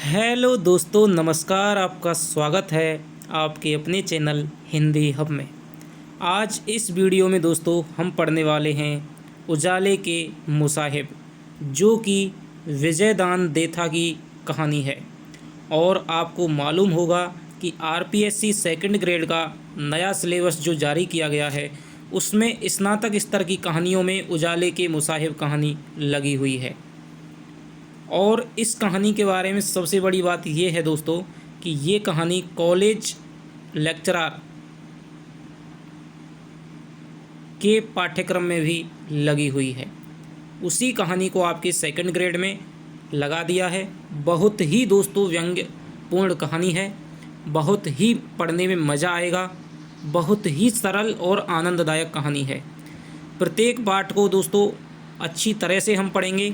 Hello दोस्तों, नमस्कार। आपका स्वागत है आपके अपने चैनल हिंदी हब में। आज इस वीडियो में दोस्तों हम पढ़ने वाले हैं उजाले के मुसाहिब, जो कि विजयदान देथा की कहानी है। और आपको मालूम होगा कि आरपीएससी सेकंड ग्रेड का नया सिलेबस जो जारी किया गया है, उसमें स्नातक स्तर की कहानियों में उजाले के मुसाहिब कहानी लगी हुई है। और इस कहानी के बारे में सबसे बड़ी बात ये है दोस्तों कि ये कहानी कॉलेज लेक्चरर के पाठ्यक्रम में भी लगी हुई है। उसी कहानी को आपके सेकंड ग्रेड में लगा दिया है। बहुत ही दोस्तों व्यंग्यपूर्ण कहानी है, बहुत ही पढ़ने में मज़ा आएगा, बहुत ही सरल और आनंददायक कहानी है। प्रत्येक पाठ को दोस्तों अच्छी तरह से हम पढ़ेंगे।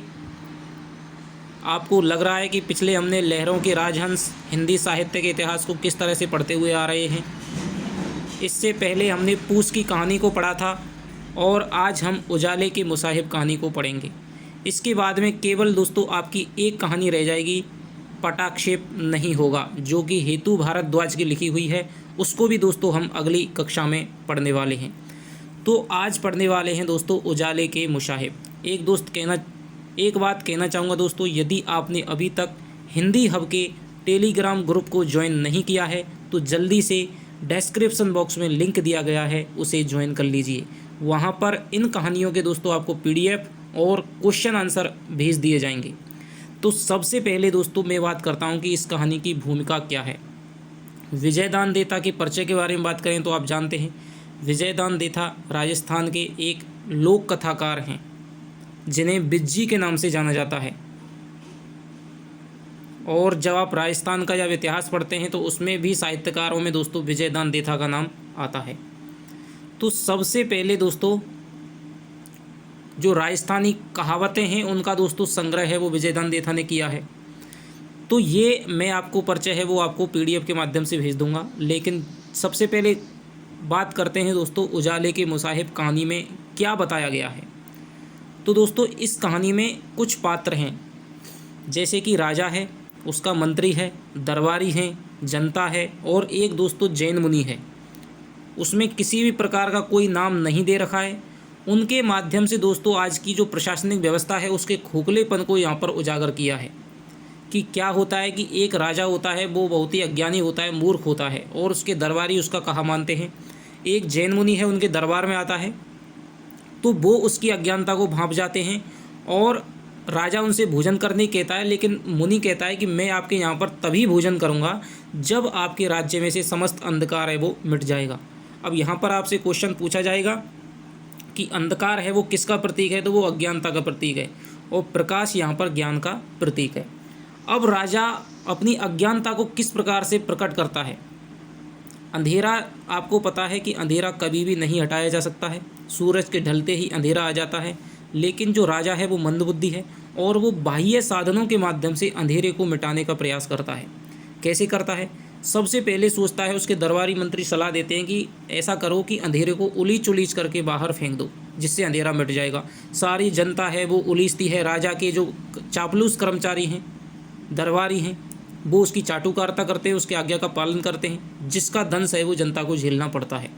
आपको लग रहा है कि पिछले हमने लहरों के राजहंस हिंदी साहित्य के इतिहास को किस तरह से पढ़ते हुए आ रहे हैं। इससे पहले हमने पूस की कहानी को पढ़ा था और आज हम उजाले के मुसाहिब कहानी को पढ़ेंगे। इसके बाद में केवल दोस्तों आपकी एक कहानी रह जाएगी, पटाक्षेप नहीं होगा, जो कि हेतु भारद्वाज की लिखी हुई है। उसको भी दोस्तों हम अगली कक्षा में पढ़ने वाले हैं। तो आज पढ़ने वाले हैं दोस्तों उजाले के मुसाहिब। एक बात कहना चाहूँगा दोस्तों, यदि आपने अभी तक हिंदी हब के टेलीग्राम ग्रुप को ज्वाइन नहीं किया है तो जल्दी से डिस्क्रिप्शन बॉक्स में लिंक दिया गया है, उसे ज्वाइन कर लीजिए। वहाँ पर इन कहानियों के दोस्तों आपको पीडीएफ और क्वेश्चन आंसर भेज दिए जाएंगे। तो सबसे पहले दोस्तों मैं बात करता हूँ कि इस कहानी की भूमिका क्या है। विजयदान देथा के परिचय के बारे में बात करें तो आप जानते हैं विजयदान देथा राजस्थान के एक लोक कथाकार हैं, जिन्हें बिज्जी के नाम से जाना जाता है। और जब आप राजस्थान का जब इतिहास पढ़ते हैं तो उसमें भी साहित्यकारों में दोस्तों विजयदान देथा का नाम आता है। तो सबसे पहले दोस्तों जो राजस्थानी कहावतें हैं उनका दोस्तों संग्रह है वो विजयदान देथा ने किया है। तो ये मैं आपको परिचय है वो आपको पीडीएफ के माध्यम से भेज दूंगा। लेकिन सबसे पहले बात करते हैं दोस्तों उजाले के मुसाहिब कहानी में क्या बताया गया है। तो दोस्तों इस कहानी में कुछ पात्र हैं, जैसे कि राजा है, उसका मंत्री है, दरबारी हैं, जनता है और एक दोस्तों जैन मुनि है। उसमें किसी भी प्रकार का कोई नाम नहीं दे रखा है। उनके माध्यम से दोस्तों आज की जो प्रशासनिक व्यवस्था है उसके खोखलेपन को यहाँ पर उजागर किया है कि क्या होता है कि एक राजा होता है वो बहुत ही अज्ञानी होता है, मूर्ख होता है और उसके दरबारी उसका कहा मानते हैं। एक जैन मुनि है, उनके दरबार में आता है तो वो उसकी अज्ञानता को भांप जाते हैं और राजा उनसे भोजन करने कहता है, लेकिन मुनि कहता है कि मैं आपके यहाँ पर तभी भोजन करूँगा जब आपके राज्य में से समस्त अंधकार है वो मिट जाएगा। अब यहाँ पर आपसे क्वेश्चन पूछा जाएगा कि अंधकार है वो किसका प्रतीक है, तो वो अज्ञानता का प्रतीक है और प्रकाश यहाँ पर ज्ञान का प्रतीक है। अब राजा अपनी अज्ञानता को किस प्रकार से प्रकट करता है। अंधेरा, आपको पता है कि अंधेरा कभी भी नहीं हटाया जा सकता है, सूरज के ढलते ही अंधेरा आ जाता है। लेकिन जो राजा है वो मंदबुद्धि है और वो बाह्य साधनों के माध्यम से अंधेरे को मिटाने का प्रयास करता है। कैसे करता है? सबसे पहले सोचता है, उसके दरबारी मंत्री सलाह देते हैं कि ऐसा करो कि अंधेरे को उलीच उलीच करके बाहर फेंक दो, जिससे अंधेरा मिट जाएगा। सारी जनता है वो उलीचती है, राजा के जो चापलूस कर्मचारी हैं, दरबारी हैं, वो उसकी चाटुकारिता करते हैं, उसके आज्ञा का पालन करते हैं, जिसका दंश है वो जनता को झेलना पड़ता है।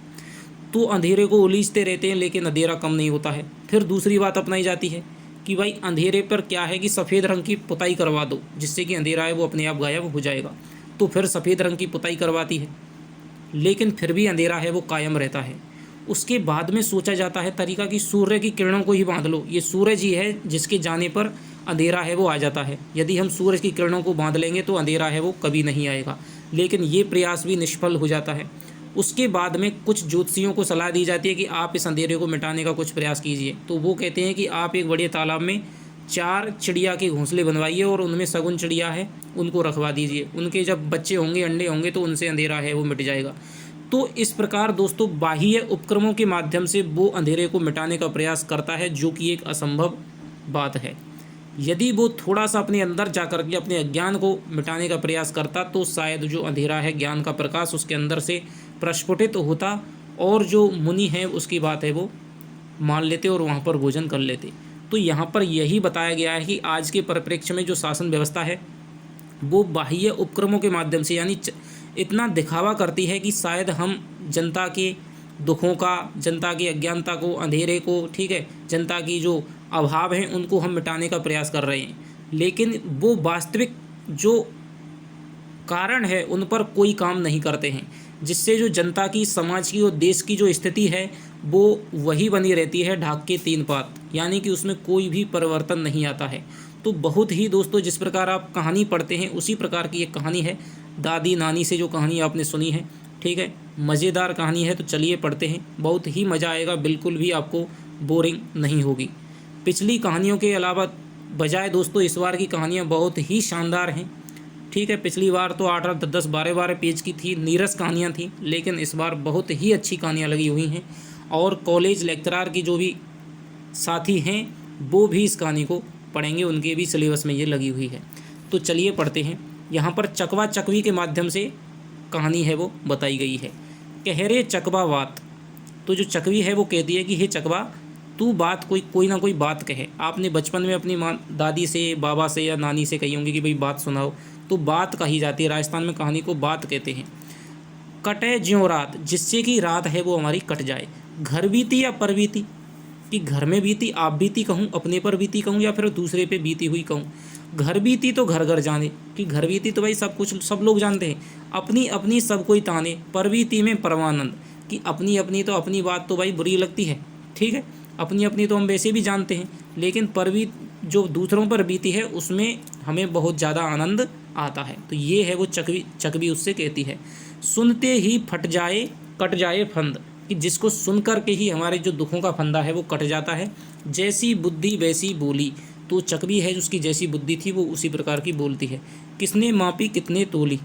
तो अंधेरे को उलीचते रहते हैं लेकिन अंधेरा कम नहीं होता है। फिर दूसरी बात अपनाई जाती है कि भाई अंधेरे पर क्या है कि सफ़ेद रंग की पुताई करवा दो, जिससे कि अंधेरा है वो अपने आप गायब हो जाएगा। तो फिर सफ़ेद रंग की पुताई करवाती है, लेकिन फिर भी अंधेरा है वो कायम रहता है। उसके बाद में सोचा जाता है तरीका कि सूर्य की किरणों को ही बांध लो, ये सूरज ही है जिसके जाने पर अंधेरा है वो आ जाता है। यदि हम सूरज की किरणों को बांध लेंगे तो अंधेरा है वो कभी नहीं आएगा। लेकिन ये प्रयास भी निष्फल हो जाता है। उसके बाद में कुछ ज्योतिषियों को सलाह दी जाती है कि आप इस अंधेरे को मिटाने का कुछ प्रयास कीजिए। तो वो कहते हैं कि आप एक बड़े तालाब में 4 चिड़िया के घोंसले बनवाइए और उनमें सगुन चिड़िया है उनको रखवा दीजिए। उनके जब बच्चे होंगे, अंडे होंगे, तो उनसे अंधेरा है वो मिट जाएगा। तो इस प्रकार दोस्तों बाह्य उपक्रमों के माध्यम से वो अंधेरे को मिटाने का प्रयास करता है, जो कि एक असंभव बात है। यदि वो थोड़ा सा अपने अंदर जा कर के अपने अज्ञान को मिटाने का प्रयास करता तो शायद जो अंधेरा है, ज्ञान का प्रकाश उसके अंदर से प्रस्फुटित होता और जो मुनि है उसकी बात है वो मान लेते और वहाँ पर भोजन कर लेते। तो यहाँ पर यही बताया गया है कि आज के परिप्रेक्ष्य में जो शासन व्यवस्था है वो बाह्य उपक्रमों के माध्यम से यानी इतना दिखावा करती है कि शायद हम जनता के दुखों का, जनता की अज्ञानता को, अंधेरे को, ठीक है, जनता की जो अभाव हैं उनको हम मिटाने का प्रयास कर रहे हैं, लेकिन वो वास्तविक जो कारण है उन पर कोई काम नहीं करते हैं, जिससे जो जनता की, समाज की और देश की जो स्थिति है वो वही बनी रहती है ढाक के तीन पात, यानी कि उसमें कोई भी परिवर्तन नहीं आता है। तो बहुत ही दोस्तों, जिस प्रकार आप कहानी पढ़ते हैं उसी प्रकार की एक कहानी है, दादी नानी से जो कहानी आपने सुनी है, ठीक है, मज़ेदार कहानी है। तो चलिए पढ़ते हैं, बहुत ही मज़ा आएगा, बिल्कुल भी आपको बोरिंग नहीं होगी। पिछली कहानियों के अलावा बजाय दोस्तों इस बार की कहानियाँ बहुत ही शानदार हैं, ठीक है। पिछली बार तो 8-8, 10-10, 12-12 पेज की थी, नीरस कहानियाँ थी, लेकिन इस बार बहुत ही अच्छी कहानियाँ लगी हुई हैं और कॉलेज लेक्चरार की जो भी साथी हैं वो भी इस कहानी को पढ़ेंगे, उनके भी सिलेबस में ये लगी हुई है। तो चलिए पढ़ते हैं। यहाँ पर चकवा चकवी के माध्यम से कहानी है वो बताई गई है। कह रे चकवा बात, तो जो चकवी है वो कहती है कि हे चकवा, तू बात कोई ना कोई बात कहे। आपने बचपन में अपनी माँ, दादी से, बाबा से या नानी से कही होंगी कि भाई बात सुनाओ, तो बात कही जाती है। राजस्थान में कहानी को बात कहते हैं। कटे ज्यों रात, जिससे कि रात है वो हमारी कट जाए। घर बीती या पर बीती, कि घर में बीती, आप बीती कहूँ, अपने पर बीती कहूँ, या फिर दूसरे पे बीती हुई कहूँ। घर बीती तो घर घर जाने, कि घर बीती तो भाई सब कुछ सब लोग जानते हैं, अपनी अपनी सब कोई ताने। पर बीती में परमानंद, कि अपनी अपनी तो अपनी बात तो भाई बुरी लगती है, ठीक है, अपनी अपनी तो हम वैसे भी जानते हैं, लेकिन परवीत जो दूसरों पर बीती है उसमें हमें बहुत ज़्यादा आनंद आता है। तो ये है वो चकवी उससे कहती है। सुनते ही फट जाए कट जाए फंद, कि जिसको सुन कर के ही हमारे जो दुखों का फंदा है वो कट जाता है। जैसी बुद्धि वैसी बोली, तो चकवी है जिसकी जैसी बुद्धि थी वो उसी प्रकार की बोलती है। किसने मापी कितने तोली,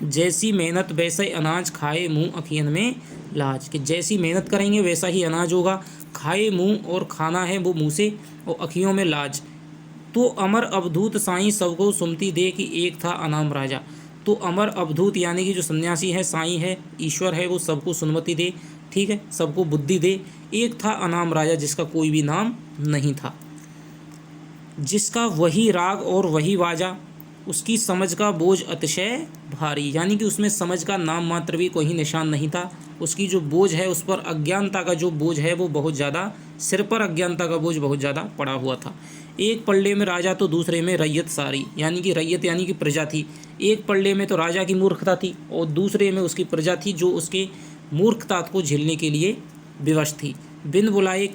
जैसी मेहनत वैसा ही अनाज, खाए मुँह अखियन में लाज, कि जैसी मेहनत करेंगे वैसा ही अनाज होगा, खाए मुँह, और खाना है वो मुँह से, और अखियों में लाज। तो अमर अवधूत साईं सबको सुमति दे, कि एक था अनाम राजा। तो अमर अवधूत यानी कि जो सन्यासी है, साईं है, ईश्वर है, वो सबको सुनमति दे, ठीक है, सबको बुद्धि दे। एक था अनाम राजा जिसका कोई भी नाम नहीं था, जिसका वही राग और वही वाजा, उसकी समझ का बोझ अतिशय भारी, यानी कि उसमें समझ का नाम मात्र भी कोई निशान नहीं था। उसकी जो बोझ है, उस पर अज्ञानता का जो बोझ है वो बहुत ज़्यादा, सिर पर अज्ञानता का बोझ बहुत ज़्यादा पड़ा हुआ था। एक पल्ले में राजा तो दूसरे में रैयत सारी, यानी कि रैयत यानी कि प्रजा थी। एक पल्ले में तो राजा की मूर्खता थी और दूसरे में उसकी प्रजा थी जो उसके मूर्खता को झेलने के लिए विवश थी। बिन बुलाए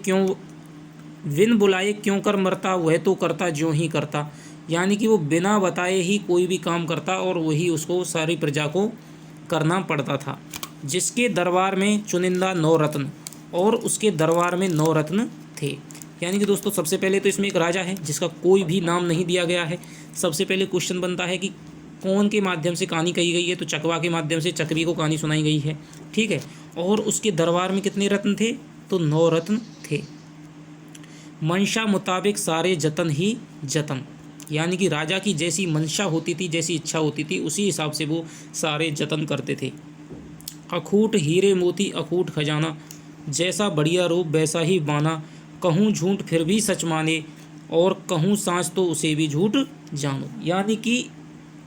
क्यों कर मरता, वह तो करता ज्यों ही करता, यानी कि वो बिना बताए ही कोई भी काम करता और वही उसको सारी प्रजा को करना पड़ता था। जिसके दरबार में चुनिंदा 9 रत्न, और उसके दरबार में 9 रत्न थे। यानी कि दोस्तों सबसे पहले तो इसमें एक राजा है जिसका कोई भी नाम नहीं दिया गया है। सबसे पहले क्वेश्चन बनता है कि कौन के माध्यम से कहानी कही गई है, तो चकवा के माध्यम से चकवी को कहानी सुनाई गई है, ठीक है। और उसके दरबार में कितने रत्न थे, तो 9 रत्न थे। मंशा मुताबिक सारे जतन ही जतन, यानी कि राजा की जैसी मंशा होती थी, जैसी इच्छा होती थी, उसी हिसाब से वो सारे जतन करते थे। अखूट हीरे मोती अखूट खजाना, जैसा बढ़िया रूप वैसा ही बाना, कहूँ झूठ फिर भी सच माने, और कहूँ सांच तो उसे भी झूठ जानो। यानी कि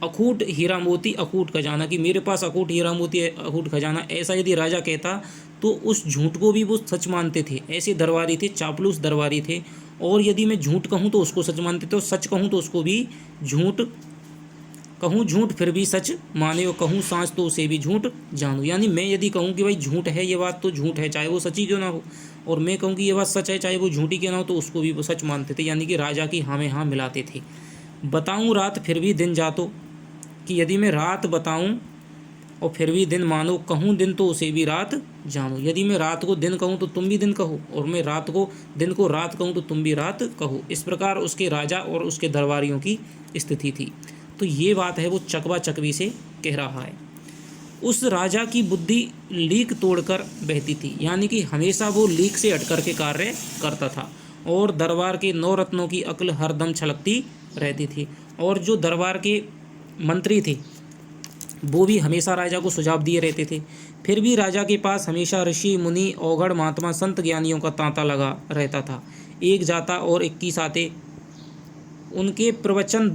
अखूट हीरा मोती अखूट खजाना, कि मेरे पास अखूट हीरा मोती अखूट खजाना, ऐसा यदि राजा कहता तो उस झूठ को भी वो सच मानते थे। ऐसे दरबारी थे, चापलूस दरबारी थे। और यदि मैं झूठ कहूँ तो उसको सच मानते थे, और सच कहूँ तो उसको भी झूठ, कहूँ झूठ फिर भी सच माने, और कहूँ सांच तो उसे भी झूठ जानूँ। यानी मैं यदि कहूँ कि भाई झूठ है ये बात, तो झूठ है चाहे वो सच्ची क्यों ना हो, और मैं कहूँ कि ये बात सच है चाहे वो झूठी क्यों ना हो, तो उसको भी वो सच मानते थे। यानी कि राजा की हाँ में हाँ मिलाते थे। बताऊँ रात फिर भी दिन जातो, कि यदि मैं रात बताऊँ और फिर भी दिन मानो, कहूँ दिन तो उसे भी रात जानो। यदि मैं रात को दिन कहूँ तो तुम भी दिन कहो, और मैं रात को दिन को रात कहूँ तो तुम भी रात कहो। इस प्रकार उसके राजा और उसके दरबारियों की स्थिति थी। तो ये बात है वो चकवा चकवी से कह रहा है। उस राजा की बुद्धि लीक तोड़कर बहती थी, यानी कि हमेशा वो लीक से हटकर के कार्य करता था, और दरबार के 9 रत्नों की अक्ल हरदम छलकती रहती थी। और जो दरबार के मंत्री थे वो भी हमेशा राजा को सुझाव दिए रहते थे। फिर भी राजा के पास हमेशा ऋषि मुनि औघड़ महात्मा संत ज्ञानियों का तांता लगा रहता था। एक जाता और 21 आते, उनके प्रवचन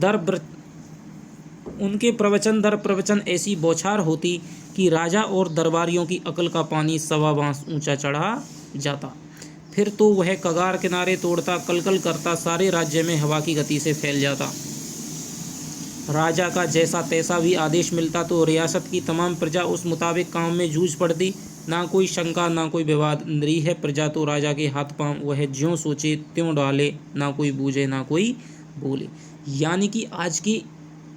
उनके प्रवचन दर प्रवचन ऐसी बौछार होती कि राजा और दरबारियों की अकल का पानी सवा बांस ऊंचा चढ़ा जाता। फिर तो वह कगार किनारे तोड़ता, कलकल करता, सारे राज्य में हवा की गति से फैल जाता। राजा का जैसा तैसा भी आदेश मिलता तो रियासत की तमाम प्रजा उस मुताबिक काम में जूझ पड़ती। ना कोई शंका, ना कोई विवाद। निरीह प्रजा तो राजा के हाथ पांव वह ज्यों सोचे त्यों डाले, ना कोई बूझे ना कोई बोले। यानी कि आज की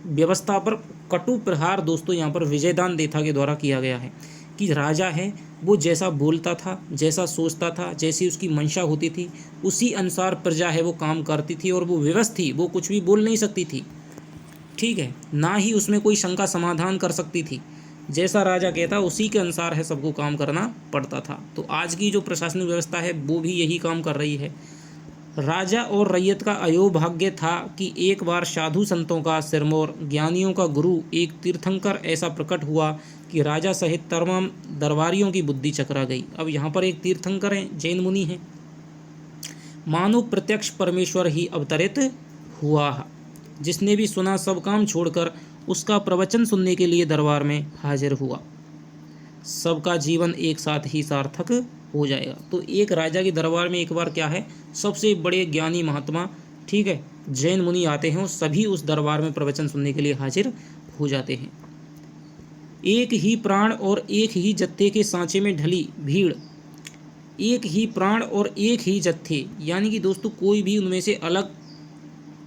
व्यवस्था पर कटु प्रहार दोस्तों यहाँ पर विजयदान देथा के द्वारा किया गया है कि राजा है वो जैसा बोलता था, जैसा सोचता था, जैसी उसकी मंशा होती थी, उसी अनुसार प्रजा है वो काम करती थी और वो विवश थी, वो कुछ भी बोल नहीं सकती थी। ठीक है, ना ही उसमें कोई शंका समाधान कर सकती थी। जैसा राजा कहता उसी के अनुसार है सबको काम करना पड़ता था। तो आज की जो प्रशासनिक व्यवस्था है वो भी यही काम कर रही है। राजा और रैयत का अयोभाग्य था कि एक बार साधु संतों का सिरमौर, ज्ञानियों का गुरु, एक तीर्थंकर ऐसा प्रकट हुआ कि राजा सहित तमाम दरबारियों की बुद्धि चकरा गई। अब यहाँ पर एक तीर्थंकर हैं, जैन मुनि हैं, मानो प्रत्यक्ष परमेश्वर ही अवतरित हुआ। जिसने भी सुना सब काम छोड़कर उसका प्रवचन सुनने के लिए दरबार में हाजिर हुआ। सबका जीवन एक साथ ही सार्थक हो जाएगा। तो एक राजा के दरबार में एक बार क्या है, सबसे बड़े ज्ञानी महात्मा, ठीक है, जैन मुनि आते हैं और सभी उस दरबार में प्रवचन सुनने के लिए हाजिर हो जाते हैं। एक ही प्राण और एक ही जत्थे के सांचे में ढली भीड़, एक ही प्राण और एक ही जत्थे, यानी कि दोस्तों कोई भी उनमें से अलग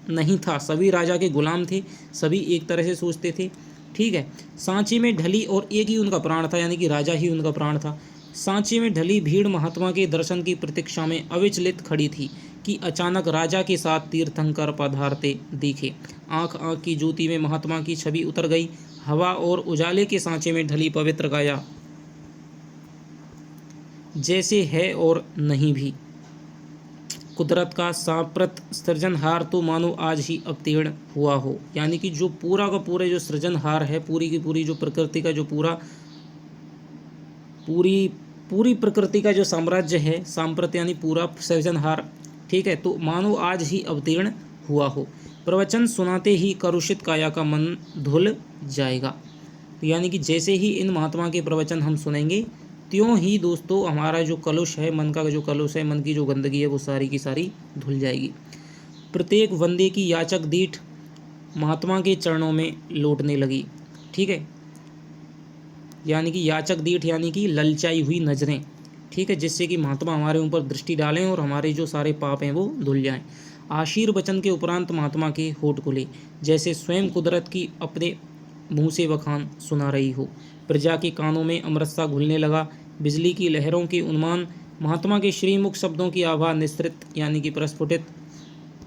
नहीं था, सभी राजा के गुलाम थे, सभी एक तरह से सोचते थे। ठीक है, सांचे में ढली और एक ही उनका प्राण था, यानी कि राजा ही उनका प्राण था। सांचे में ढली भीड़ महात्मा के दर्शन की प्रतीक्षा में अविचलित खड़ी थी कि अचानक राजा के साथ तीर्थंकर पधारते दिखे। आंख आंख की ज्योति में महात्मा की छवि उतर गई। हवा और उजाले के सांचे में ढली पवित्र काया जैसे है और नहीं भी। कुदरत का सांप्रत सृजनहार तो मानो आज ही अवतीर्ण हुआ हो, यानी कि जो पूरा का पूरे जो सृजनहार है, पूरी की पूरी जो प्रकृति का जो पूरी प्रकृति का जो साम्राज्य है, सांप्रत यानी पूरा सृजनहार, ठीक है, तो मानो आज ही अवतीर्ण हुआ हो। प्रवचन सुनाते ही करुषित काया का मन धुल जाएगा। यानी कि जैसे ही इन महात्मा के प्रवचन हम सुनेंगे त्यों ही दोस्तों हमारा जो कलुष है, मन का जो कलुष है, मन की जो गंदगी है, वो सारी की सारी धुल जाएगी। प्रत्येक वंदे की याचक दीठ महात्मा के चरणों में लौटने लगी। ठीक है, यानी कि याचक दीठ यानी कि ललचाई हुई नजरें, ठीक है, जिससे कि महात्मा हमारे ऊपर दृष्टि डालें और हमारे जो सारे पाप हैं वो धुल जाएं। आशीर्वचन के उपरांत महात्मा के होठ खुले, जैसे स्वयं कुदरत की अपने मुँह से बखान सुना रही हो। प्रजा के कानों में अमृत सा घुलने लगा। बिजली की लहरों के उन्मान महात्मा के श्रीमुख शब्दों की आभा निस्तृत यानी कि प्रस्फुटित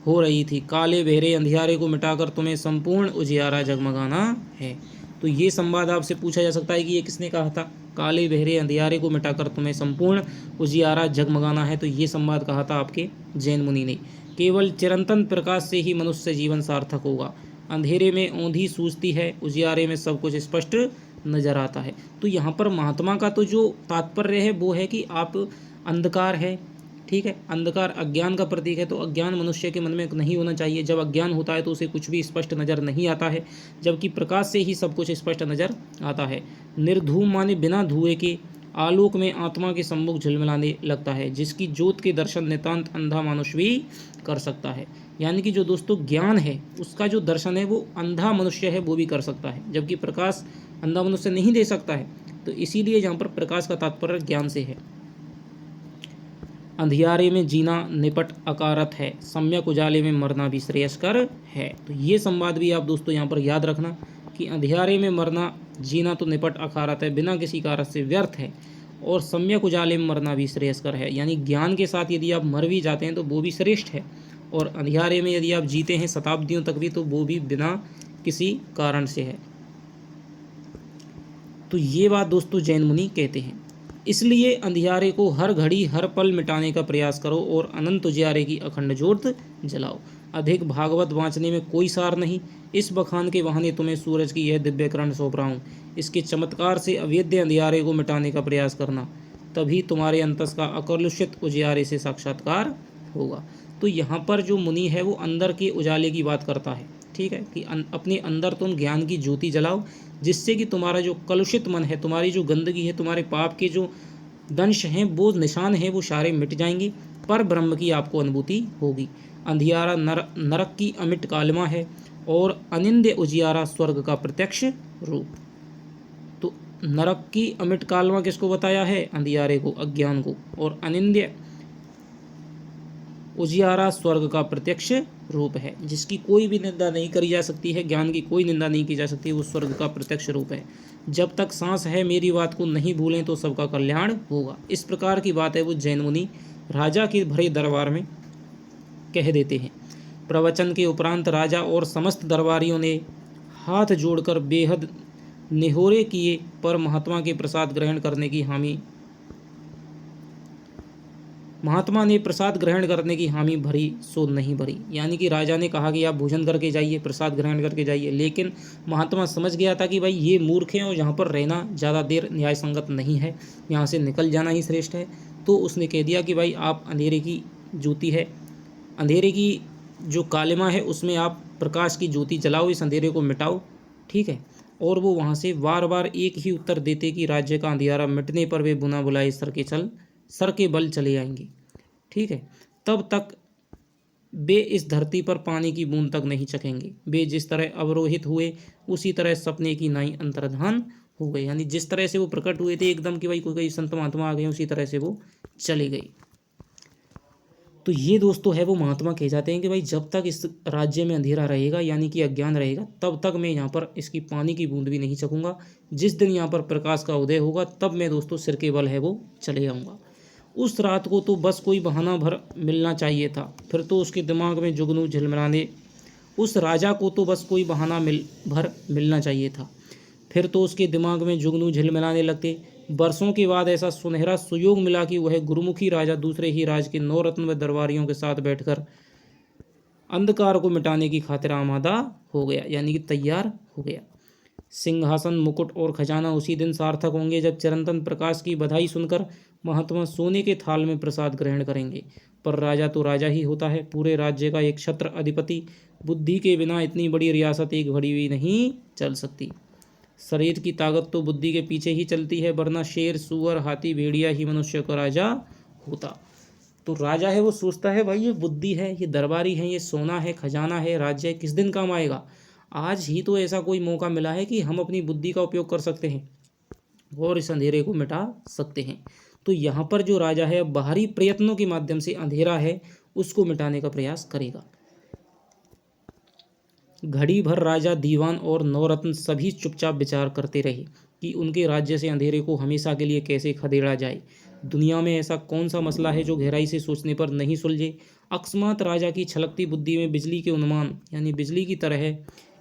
हो रही थी। काले बहरे अंधियारे को मिटाकर तुम्हें संपूर्ण उजियारा जगमगाना है। तो ये संवाद आपसे पूछा जा सकता है कि ये किसने कहा था? काले बहरे अंधियारे को मिटाकर तुम्हें संपूर्ण उजियारा जगमगाना है। तो ये संवाद कहा था आपके जैन मुनि ने। केवल चिरंतन प्रकाश से ही मनुष्य जीवन सार्थक होगा। अंधेरे में औंधी सूझती है, उजियारे में सब कुछ स्पष्ट नजर आता है। तो यहाँ पर महात्मा का तो जो तात्पर्य है वो है कि आप अंधकार है, ठीक है, अंधकार अज्ञान का प्रतीक है, तो अज्ञान मनुष्य के मन में नहीं होना चाहिए। जब अज्ञान होता है तो उसे कुछ भी स्पष्ट नजर नहीं आता है, जबकि प्रकाश से ही सब कुछ स्पष्ट नजर आता है। निर्धूम माने बिना धुएं के आलोक में आत्मा के सम्मुख झिलमिलाने लगता है, जिसकी ज्योत के दर्शन नितांत अंधा मनुष्य भी कर सकता है। यानी कि जो दोस्तों ज्ञान है उसका जो दर्शन है वो अंधा मनुष्य है वो भी कर सकता है, जबकि प्रकाश अंधा मनुष्य नहीं दे सकता है। तो इसीलिए यहाँ पर प्रकाश का तात्पर्य ज्ञान से है। अंधियारे में जीना निपट अकारत है, सम्यक उजाले में मरना भी श्रेयस्कर है। तो ये संवाद भी आप दोस्तों यहाँ पर याद रखना कि अंधियारे में मरना, जीना तो निपट अकारत है, बिना किसी कारण से व्यर्थ है, और सम्यक उजाले में मरना भी श्रेयस्कर है। यानी ज्ञान के साथ यदि आप मर भी जाते हैं तो वो भी श्रेष्ठ है, और अंधियारे में यदि आप जीते हैं शताब्दियों तक भी तो वो भी बिना किसी कारण से है। तो ये बात दोस्तों जैन मुनि कहते हैं। इसलिए अंधियारे को हर घड़ी हर पल मिटाने का प्रयास करो और अनंत उजियारे की अखंड ज्योत जलाओ। अधिक भागवत वाँचने में कोई सार नहीं। इस बखान के बहाने तुम्हें सूरज की यह दिव्य किरण सौंप रहा हूँ। इसके चमत्कार से अवेद्य अंधियारे को मिटाने का प्रयास करना, तभी तुम्हारे अंतस का अकलुषित उजियारे से साक्षात्कार होगा। तो यहाँ पर जो मुनि है वो अंदर के उजाले की बात करता है, ठीक है, कि अपने अंदर तुम ज्ञान की ज्योति जलाओ, जिससे कि तुम्हारा जो कलुषित मन है, तुम्हारी जो गंदगी है, तुम्हारे पाप के जो दंश हैं, वो निशान हैं, वो सारे मिट जाएंगे, पर ब्रह्म की आपको अनुभूति होगी। अंधियारा नरक की अमिट कालिमा है और अनिंद्य उजियारा स्वर्ग का प्रत्यक्ष रूप। तो नरक की अमिट कालिमा किसको बताया है? अंधियारे को, अज्ञान को। और अनिंद्य उजियारा स्वर्ग का प्रत्यक्ष रूप है, जिसकी कोई भी निंदा नहीं करी जा सकती है, ज्ञान की कोई निंदा नहीं की जा सकती, वो स्वर्ग का प्रत्यक्ष रूप है। जब तक सांस है मेरी बात को नहीं भूलें तो सबका कल्याण होगा। इस प्रकार की बात है वो जैन मुनि राजा के भरे दरबार में कह देते हैं। प्रवचन के उपरांत राजा और समस्त दरबारियों ने हाथ जोड़कर बेहद निहोरे किए, पर महात्मा के प्रसाद ग्रहण करने की हामी महात्मा ने प्रसाद ग्रहण करने की हामी भरी सो नहीं भरी। यानी कि राजा ने कहा कि आप भोजन करके जाइए, प्रसाद ग्रहण करके जाइए, लेकिन महात्मा समझ गया था कि भाई ये मूर्ख हैं और यहाँ पर रहना ज़्यादा देर न्याय संगत नहीं है, यहाँ से निकल जाना ही श्रेष्ठ है। तो उसने कह दिया कि भाई आप अंधेरे की ज्योति है, अंधेरे की जो कालिमा है उसमें आप प्रकाश की ज्योति जलाओ, इस अंधेरे को मिटाओ, ठीक है। और वो वहाँ से बार बार एक ही उत्तर देते कि राज्य का अंधियारा मिटने पर वे बुना बुलाए सर के बल चले आएंगे, ठीक है। तब तक वे इस धरती पर पानी की बूंद तक नहीं चखेंगे। वे जिस तरह अवरोहित हुए उसी तरह सपने की नाई अंतर्धान हो गए। यानी जिस तरह से वो प्रकट हुए थे एकदम कि भाई कोई संत महात्मा आ गए, उसी तरह से वो चले गए। तो ये दोस्तों है वो महात्मा कह जाते हैं कि भाई जब तक इस राज्य में अंधेरा रहेगा, यानी कि अज्ञान रहेगा, तब तक मैं यहाँ पर इसकी पानी की बूंद भी नहीं चखूंगा। जिस दिन यहाँ पर प्रकाश का उदय होगा तब मैं दोस्तों सिर के बल है वो चले आऊँगा। उस रात को तो बस कोई बहाना भर मिलना चाहिए था, फिर तो उसके दिमाग में जुगनू झिलमिलाने उस राजा को तो बस कोई बहाना भर मिलना चाहिए था, फिर तो उसके दिमाग में जुगनू झिलमिलाने लगते। बरसों के बाद ऐसा सुनहरा सुयोग मिला कि वह गुरुमुखी राजा दूसरे ही राज के 9 रत्न व दरबारियों के साथ बैठकर अंधकार को मिटाने की खातिर आमादा हो गया, यानी कि तैयार हो गया। सिंहासन, मुकुट और खजाना उसी दिन सार्थक होंगे जब चिरंतन प्रकाश की बधाई सुनकर महात्मा सोने के थाल में प्रसाद ग्रहण करेंगे। पर राजा तो राजा ही होता है, पूरे राज्य का एक छत्र अधिपति। बुद्धि के बिना इतनी बड़ी रियासत एक घड़ी भी नहीं चल सकती। शरीर की ताकत तो बुद्धि के पीछे ही चलती है, वरना शेर, सूअर, हाथी, भेड़िया ही मनुष्य का राजा होता। तो राजा है वो सोचता है भाई ये बुद्धि है, ये दरबारी है, ये सोना है, खजाना है, राज्य है, किस दिन काम आएगा। आज ही तो ऐसा कोई मौका मिला है कि हम अपनी बुद्धि का उपयोग कर सकते हैं और इस अंधेरे को मिटा सकते हैं। तो यहाँ पर जो राजा है बाहरी प्रयत्नों के माध्यम से अंधेरा है उसको मिटाने का प्रयास करेगा। घड़ी भर राजा, दीवान और 9 रत्न सभी चुपचाप विचार करते रहे कि उनके राज्य से अंधेरे को हमेशा के लिए कैसे खदेड़ा जाए। दुनिया में ऐसा कौन सा मसला है जो गहराई से सोचने पर नहीं सुलझे। अकस्मात राजा की छलकती बुद्धि में बिजली के उन्मान यानी बिजली की तरह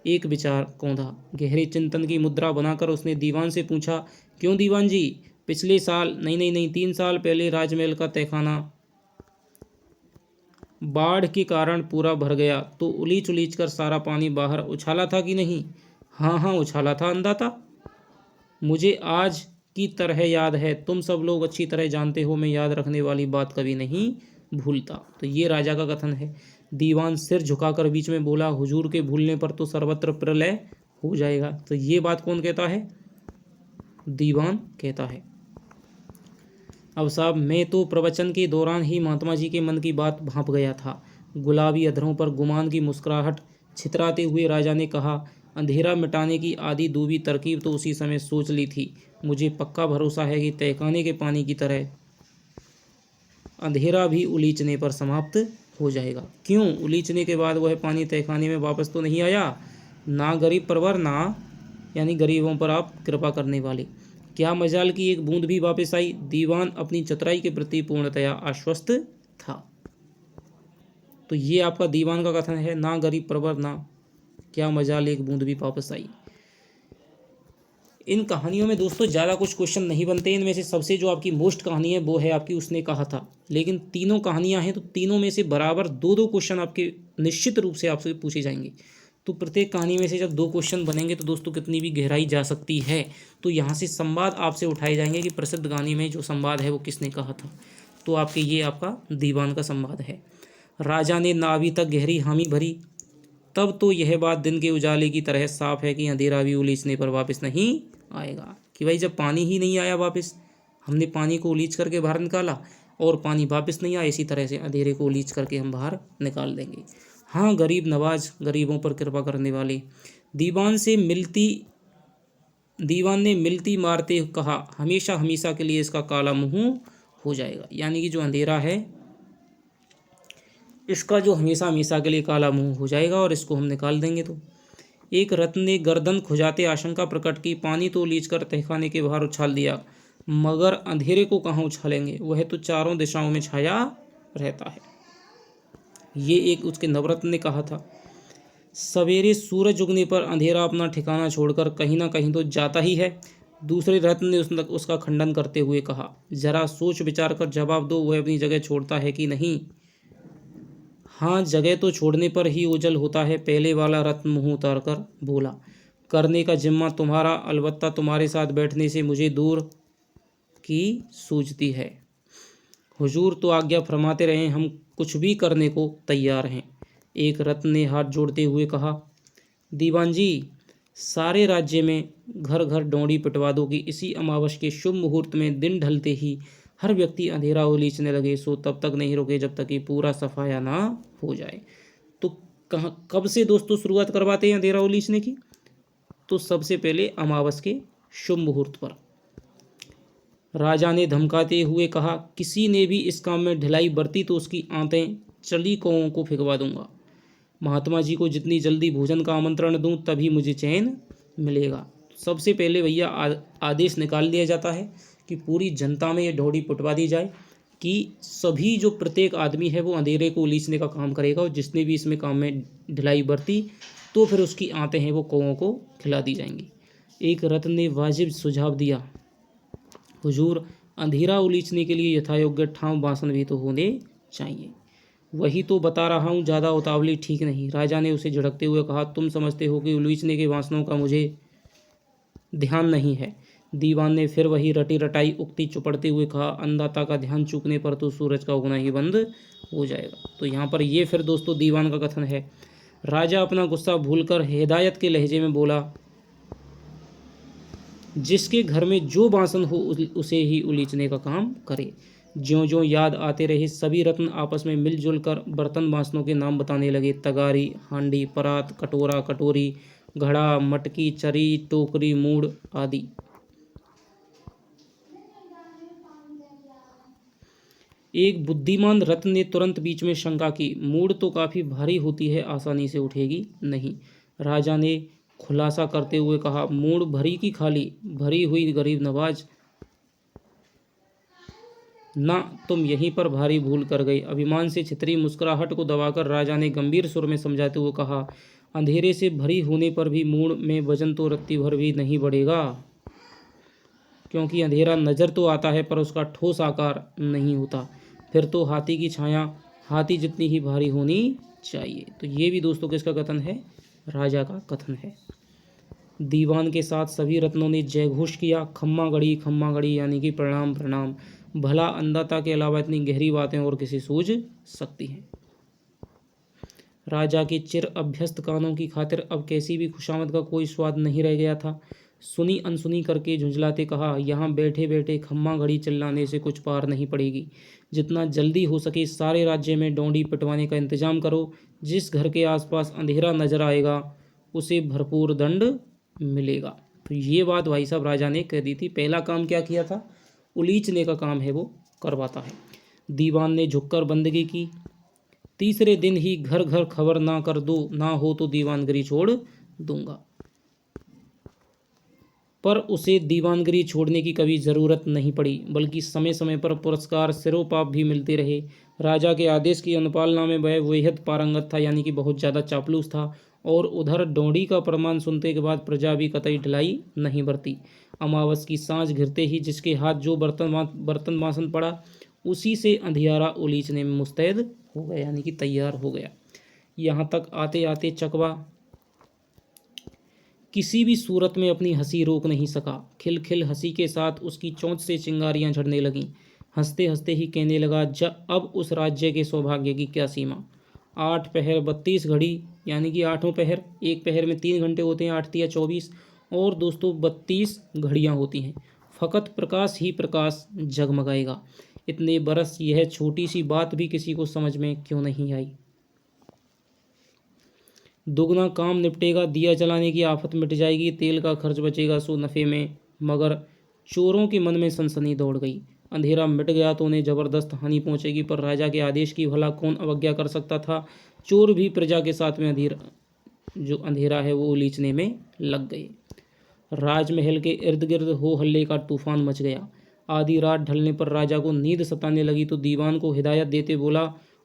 एक विचार कौंधा। गहरे चिंतन की मुद्रा बनाकर उसने दीवान से पूछा, क्यों दीवान जी, पिछले साल नहीं 3 साल पहले राजमहल का तहखाना बाढ़ के कारण पूरा भर गया तो उलीच उलीच कर सारा पानी बाहर उछाला था कि नहीं? हाँ उछाला था अंदाता। मुझे आज की तरह याद है, तुम सब लोग अच्छी तरह जानते हो, मैं याद रखने वाली बात कभी नहीं भूलता। तो ये राजा का कथन है। दीवान सिर झुकाकर बीच में बोला, हुजूर के भूलने पर तो सर्वत्र प्रलय हो जाएगा। तो ये बात कौन कहता है? दीवान कहता है। अब साहब मैं तो प्रवचन के दौरान ही महात्मा जी के मन की बात भांप गया था। गुलाबी अधरों पर गुमान की मुस्कुराहट छितराते हुए राजा ने कहा, अंधेरा मिटाने की आधी दूबी तरकीब तो उसी समय सोच ली थी। मुझे पक्का भरोसा है कि तहखाने के पानी की तरह अंधेरा भी उलीचने पर समाप्त हो जाएगा। क्यों? उलीचने के बाद वह पानी तहखाने में वापस तो नहीं आया। ना गरीब परवर, ना यानी गरीबों पर आप कृपा करने वाले, क्या मजाल की एक बूंद भी वापस आई। दीवान अपनी चतुराई के प्रति पूर्णतया आश्वस्त था। तो ये आपका दीवान का कथन है, ना गरीब परवर, ना क्या मजाल एक बूंद भी वापस आई। इन कहानियों में दोस्तों ज़्यादा कुछ क्वेश्चन नहीं बनते। इनमें से सबसे जो आपकी मोस्ट कहानी है वो है आपकी उसने कहा था। लेकिन तीनों कहानियां हैं तो तीनों में से बराबर 2-2 क्वेश्चन आपके निश्चित रूप से आपसे पूछे जाएंगे। तो प्रत्येक कहानी में से जब 2 क्वेश्चन बनेंगे तो दोस्तों कितनी भी गहराई जा सकती है। तो यहाँ से संवाद आपसे उठाए जाएंगे कि प्रसिद्ध कहानी में जो संवाद है वो किसने कहा था। तो ये आपका दीवान का संवाद है। राजा ने नाभि तक गहरी हामी भरी, तब तो यह बात दिन के उजाले की तरह साफ है कि अंधेरा भी उलीचने पर वापस नहीं आएगा। कि भाई जब पानी ही नहीं आया वापस, हमने पानी को उलीच करके बाहर निकाला और पानी वापस नहीं आया, इसी तरह से अंधेरे को उलीच करके हम बाहर निकाल देंगे। हाँ, गरीब नवाज, गरीबों पर कृपा करने वाले। दीवान ने मिलती मारते कहा, हमेशा हमेशा के लिए इसका काला मुंह हो जाएगा। यानी कि जो अंधेरा है इसका जो हमेशा हमेशा के लिए काला मुंह हो जाएगा और इसको हम निकाल देंगे। तो एक रत्न ने गर्दन खुजाते आशंका प्रकट की, पानी तो लीच कर तहखाने के बाहर उछाल दिया, मगर अंधेरे को कहाँ उछालेंगे, वह तो चारों दिशाओं में छाया रहता है। ये एक उसके नवरत्न ने कहा था। सवेरे सूरज उगने पर अंधेरा अपना ठिकाना छोड़कर कहीं ना कहीं तो जाता ही है। दूसरे रत्न ने उसका खंडन करते हुए कहा, जरा सोच विचार कर जवाब दो, वह अपनी जगह छोड़ता है कि नहीं। हाँ, जगह तो छोड़ने पर ही ओझल होता है। पहले वाला रत्न मुंह उतार कर बोला, करने का जिम्मा तुम्हारा, अलबत्ता तुम्हारे साथ बैठने से मुझे दूर की सूझती है। हुजूर तो आज्ञा फरमाते रहें, हम कुछ भी करने को तैयार हैं। एक रत्न ने हाथ जोड़ते हुए कहा, दीवान जी, सारे राज्य में घर घर डोंडी पिटवा दो कि इसी अमावस के शुभ मुहूर्त में दिन ढलते ही हर व्यक्ति अंधेरा उलीचने लगे, सो तब तक नहीं रुके जब तक कि पूरा सफाया ना हो जाए। तो कब से दोस्तों शुरुआत करवाते हैं अंधेरा उलीचने की? तो सबसे पहले अमावस के शुभ मुहूर्त पर। राजा ने धमकाते हुए कहा, किसी ने भी इस काम में ढिलाई बरती तो उसकी आंतें चली कौओं को फेंकवा दूंगा। महात्मा जी को जितनी जल्दी भोजन का आमंत्रण दूं तभी मुझे चैन मिलेगा। सबसे पहले भैया आदेश निकाल दिया जाता है कि पूरी जनता में ये डोडी पिटवा दी जाए कि सभी जो प्रत्येक आदमी है वो अंधेरे को उलीचने का काम करेगा, और जिसने भी इसमें काम में ढिलाई बरती तो फिर उसकी आंतें हैं वो कौओं को खिला दी जाएंगी। एक रत्न ने वाजिब सुझाव दिया, हुजूर, अंधेरा उलीचने के लिए यथायोग्य ठाव बासन भी तो होने चाहिए। वही तो बता रहा हूँ, ज़्यादा उतावली ठीक नहीं। राजा ने उसे झिड़कते हुए कहा, तुम समझते हो कि उलीचने के बासनों का मुझे ध्यान नहीं है। दीवान ने फिर वही रटी रटाई उक्ति चुपड़ते हुए कहा, अन्नदाता का ध्यान चूकने पर तो सूरज का उगना ही बंद हो जाएगा। तो यहाँ पर ये फिर दोस्तों दीवान का कथन है। राजा अपना गुस्सा भूलकर हिदायत के लहजे में बोला, जिसके घर में जो बासन हो उसे ही उलीचने का काम करे। ज्यों ज्यों याद आते रहे सभी रत्न आपस में मिलजुल कर बर्तन बासनों के नाम बताने लगे। तगारी, हांडी, परात, कटोरा, कटोरी, घड़ा, मटकी, चरी, टोकरी, मूड़ आदि। एक बुद्धिमान रत्न ने तुरंत बीच में शंका की, मूड़ तो काफ़ी भारी होती है, आसानी से उठेगी नहीं। राजा ने खुलासा करते हुए कहा, मूड़ भरी की खाली? भरी हुई गरीब नवाज, ना, तुम यहीं पर भारी भूल कर गए। अभिमान से छितरी मुस्कुराहट को दबाकर राजा ने गंभीर सुर में समझाते हुए कहा, अंधेरे से भरी होने पर भी मूड़ में वजन तो रत्ती भर भी नहीं बढ़ेगा, क्योंकि अंधेरा नज़र तो आता है पर उसका ठोस आकार नहीं होता। फिर तो हाथी की छाया हाथी जितनी ही भारी होनी चाहिए। तो ये भी दोस्तों किसका कथन है? राजा का कथन है। दीवान के साथ सभी रत्नों ने जयघोष किया, खम्मा गढ़ी यानी कि प्रणाम प्रणाम। भला अन्नदाता के अलावा इतनी गहरी बातें और किसी सूझ सकती हैं? राजा के चिर अभ्यस्त कानों की खातिर अब कैसी भी खुशामद का कोई स्वाद नहीं रह गया था। सुनी अनसुनी करके झुंझलाते कहा, यहाँ बैठे बैठे खम्मा घड़ी चिल्लाने से कुछ पार नहीं पड़ेगी। जितना जल्दी हो सके सारे राज्य में डोंडी पिटवाने का इंतजाम करो। जिस घर के आसपास अंधेरा नजर आएगा उसे भरपूर दंड मिलेगा। तो ये बात भाई साहब राजा ने कह दी थी। पहला काम क्या किया था? उलीचने का काम है वो करवाता है। दीवान ने झुककर बंदगी की। तीसरे दिन ही घर घर खबर ना कर दो, ना हो तो दीवानगिरी छोड़ दूंगा। पर उसे दीवानगिरी छोड़ने की कभी ज़रूरत नहीं पड़ी, बल्कि समय समय पर पुरस्कार सिरोपाप भी मिलते रहे। राजा के आदेश की अनुपालना में वह बेहद पारंगत था, यानी कि बहुत ज़्यादा चापलूस था। और उधर डोंडी का प्रमाण सुनने के बाद प्रजा भी कतई ढिलाई नहीं बरती। अमावस की सांझ घिरते ही जिसके हाथ जो बर्तन बासन पड़ा उसी से अंधियारा उलीचने में मुस्तैद हो गया, यानी कि तैयार हो गया। यहाँ तक आते आते चकवा किसी भी सूरत में अपनी हंसी रोक नहीं सका। खिलखिल हंसी के साथ उसकी चोंच से चिंगारियां झड़ने लगीं। हंसते हंसते ही कहने लगा, अब उस राज्य के सौभाग्य की क्या सीमा। 8 पहर 32 घड़ी यानी कि 8 पहर, एक पहर में 3 घंटे होते हैं, 8 तिया 24, और दोस्तों 32 घड़ियां होती हैं। फ़कत प्रकाश ही प्रकाश जगमगाएगा। इतने बरस यह छोटी सी बात भी किसी को समझ में क्यों नहीं आई। दुगना काम निपटेगा, दिया जलाने की आफत मिट जाएगी, तेल का खर्च बचेगा सो नफ़े में। मगर चोरों के मन में सनसनी दौड़ गई। अंधेरा मिट गया तो उन्हें जबरदस्त हानि पहुंचेगी, पर राजा के आदेश की भला कौन अवज्ञा कर सकता था। चोर भी प्रजा के साथ में अंधेरा है वो उलीचने में लग गए। राजमहल के इर्द गिर्द हो हल्ले का तूफान मच गया। आधी रात ढलने पर राजा को नींद सताने लगी तो दीवान को हिदायत देते बोला,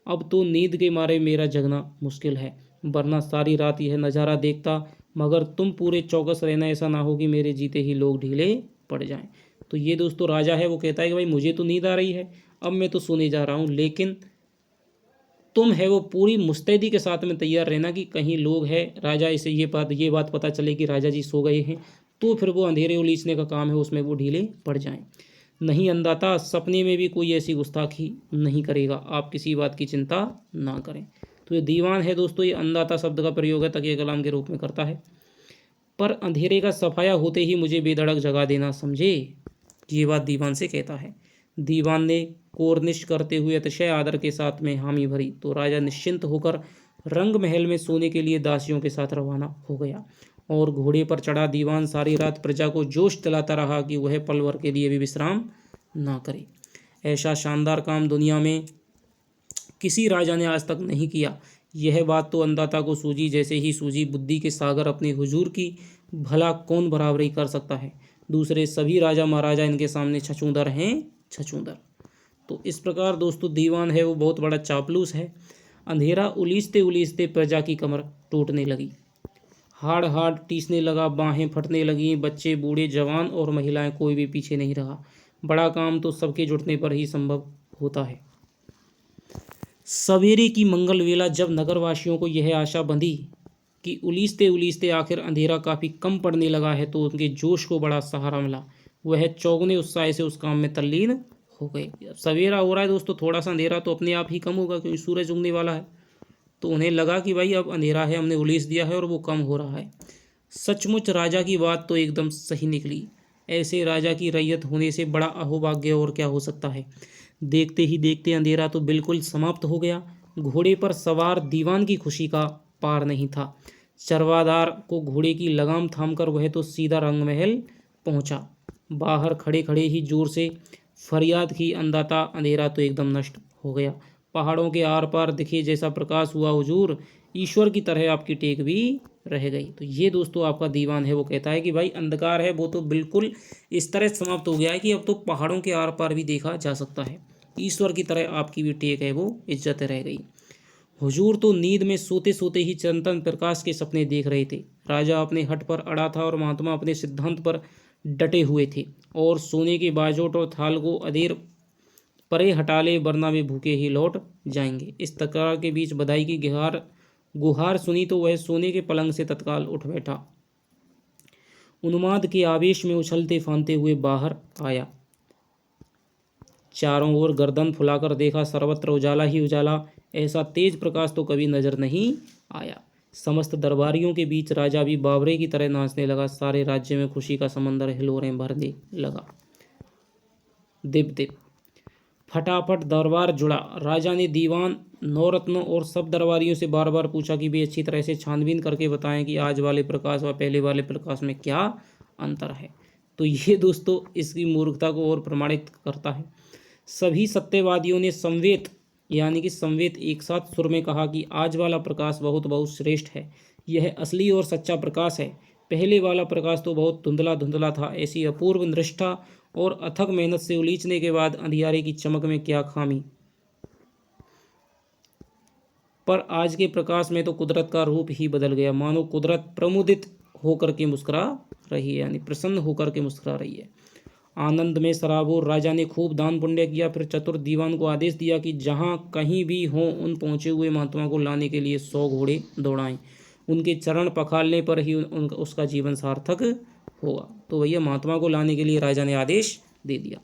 अब तो नींद के मारे मेरा जगना मुश्किल है, वरना सारी रात यह नज़ारा देखता। मगर तुम पूरे चौकस रहना, ऐसा ना हो कि मेरे जीते ही लोग ढीले पड़ जाएं। तो ये दोस्तों राजा है, वो कहता है कि भाई मुझे तो नींद आ रही है, अब मैं तो सोने जा रहा हूँ, लेकिन तुम है वो पूरी मुस्तैदी के साथ में तैयार रहना कि कहीं लोग है राजा इसे ये बात पता चले कि राजा जी सो गए हैं, तो फिर वो अंधेरे उलीचने का काम है उसमें वो ढीले पड़ जाएं। नहीं अंदाता, सपने में भी कोई ऐसी गुस्ताखी नहीं करेगा, आप किसी बात की चिंता ना करें। तो ये दीवान है दोस्तों, ये अंदाता शब्द का प्रयोग है तकिया कलाम के रूप में करता है। पर अंधेरे का सफाया होते ही मुझे बेधड़क जगा देना, समझे, ये बात दीवान से कहता है। दीवान ने कोर्निश करते हुए अतिशय आदर के साथ में हामी भरी तो राजा निश्चिंत होकर रंग महल में सोने के लिए दासियों के साथ रवाना हो गया। और घोड़े पर चढ़ा दीवान सारी रात प्रजा को जोश दिलाता रहा कि वह पल भर के लिए भी विश्राम ना करे। ऐसा शानदार काम दुनिया में किसी राजा ने आज तक नहीं किया। यह बात तो अंदाता को सूझी, जैसे ही सूझी बुद्धि के सागर अपने हुजूर की भला कौन बराबरी कर सकता है। दूसरे सभी राजा महाराजा इनके सामने छछूंदर हैं, छछूंदर। तो इस प्रकार दोस्तों दीवान है वो बहुत बड़ा चापलूस है। अंधेरा उलीचते उलीचते प्रजा की कमर टूटने लगी, हाड़ हाड़ टीसने लगा, बाहें फटने लगी, बच्चे बूढ़े जवान और महिलाएं कोई भी पीछे नहीं रहा। बड़ा काम तो सबके जुटने पर ही संभव होता है। सवेरे की मंगल वेला जब नगरवासियों को यह आशा बंधी कि उलीचते उलीचते आखिर अंधेरा काफ़ी कम पड़ने लगा है, तो उनके जोश को बड़ा सहारा मिला। वह चौगुने उत्साह से उस काम में तल्लीन हो गए। अब सवेरा हो रहा है दोस्तों, थोड़ा सा अंधेरा तो अपने आप ही कम होगा क्योंकि सूरज उगने वाला है। तो उन्हें लगा कि भाई अब अंधेरा है, हमने उलीच दिया है और वो कम हो रहा है। सचमुच राजा की बात तो एकदम सही निकली। ऐसे राजा की रैयत होने से बड़ा अहोभाग्य और क्या हो सकता है। देखते ही देखते अंधेरा तो बिल्कुल समाप्त हो गया। घोड़े पर सवार दीवान की खुशी का पार नहीं था। चरवादार को घोड़े की लगाम थामकर वह तो सीधा रंगमहल पहुंचा। बाहर खड़े खड़े ही जोर से फरियाद की, अंदाता अंधेरा तो एकदम नष्ट हो गया। पहाड़ों के आर पार दिखे जैसा प्रकाश हुआ हुजूर, ईश्वर की तरह आपकी टेक भी रह गई। तो ये दोस्तों आपका दीवान है वो कहता है कि भाई अंधकार है वो तो बिल्कुल इस तरह समाप्त हो गया है कि अब तो पहाड़ों के आर पार भी देखा जा सकता है। ईश्वर की तरह आपकी भी टेक है वो इज्जत रह गई। हुजूर तो नींद में सोते सोते ही चंदन प्रकाश के सपने देख रहे थे। राजा अपने हट पर अड़ा था और महात्मा अपने सिद्धांत पर डटे हुए थे। और सोने के बाजोट और थाल को अधेर परे हटा ले, वरना वे भूखे ही लौट जाएंगे। इस तकरार के बीच बधाई की गुहार सुनी तो वह सोने के पलंग से तत्काल उठ बैठा। उन्माद के आवेश में उछलते फांते हुए बाहर आया। चारों ओर गर्दन फुलाकर देखा, सर्वत्र उजाला ही उजाला। ऐसा तेज प्रकाश तो कभी नजर नहीं आया। समस्त दरबारियों के बीच राजा भी बावरे की तरह नाचने लगा। सारे राज्य में खुशी का समंदर हिलोरें भरने लगा। दिप दिप फटाफट दरबार जुड़ा। राजा ने दीवान, नौरत्नों और सब दरबारियों से बार बार पूछा कि वे अच्छी तरह से छानबीन करके बताएं कि आज वाले प्रकाश व पहले वाले प्रकाश में क्या अंतर है। तो ये दोस्तों इसकी मूर्खता को और प्रमाणित करता है। सभी सत्यवादियों ने संवेत एक साथ सुर में कहा कि आज वाला प्रकाश बहुत बहुत श्रेष्ठ है। यह असली और सच्चा प्रकाश है। पहले वाला प्रकाश तो बहुत धुंधला धुंधला था। ऐसी अपूर्व निष्ठा और अथक मेहनत से उलीचने के बाद अंधियारे की चमक में क्या खामी। पर आज के प्रकाश में तो कुदरत का रूप ही बदल गया। मानो कुदरत प्रमुदित होकर के मुस्कुरा रही है, यानी प्रसन्न होकर के मुस्कुरा रही है। आनंद में सराबोर राजा ने खूब दान पुण्य किया। फिर चतुर दीवान को आदेश दिया कि जहाँ कहीं भी हों उन पहुँचे हुए महात्मा को लाने के लिए 100 घोड़े दौड़ाएं। उनके चरण पखालने पर ही उसका जीवन सार्थक होगा। तो भैया महात्मा को लाने के लिए राजा ने आदेश दे दिया।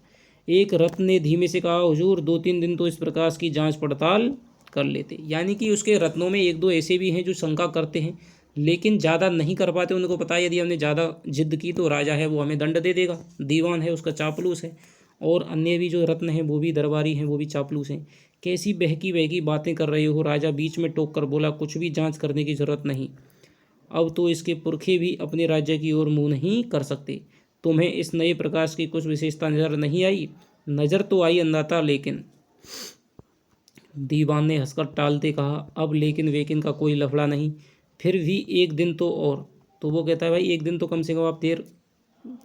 एक रत्न ने धीमे से कहा, हुजूर 2-3 दिन तो इस प्रकाश की जांच पड़ताल कर लेते। यानी कि उसके रत्नों में एक दो ऐसे भी हैं जो शंका करते हैं, लेकिन ज़्यादा नहीं कर पाते। उनको पता है यदि हमने ज़्यादा जिद की तो राजा है वो हमें दंड दे देगा, दीवान है उसका चापलूस है, और अन्य भी जो रत्न हैं वो भी दरबारी हैं, वो भी चापलूस हैं। कैसी बहकी बहकी बातें कर रहे हो। राजा बीच में टोक कर बोला, कुछ भी जांच करने की जरूरत नहीं। अब तो इसके पुरखे भी अपने राज्य की ओर मुंह नहीं कर सकते। तुम्हें इस नए प्रकाश की कुछ विशेषता नजर नहीं आई? नजर तो आई अंदाता, लेकिन दीवान ने हंसकर टालते कहा, अब लेकिन वेकिन का कोई लफड़ा नहीं, फिर भी एक दिन तो और। तो वो कहता है भाई एक दिन तो कम से कम आप देर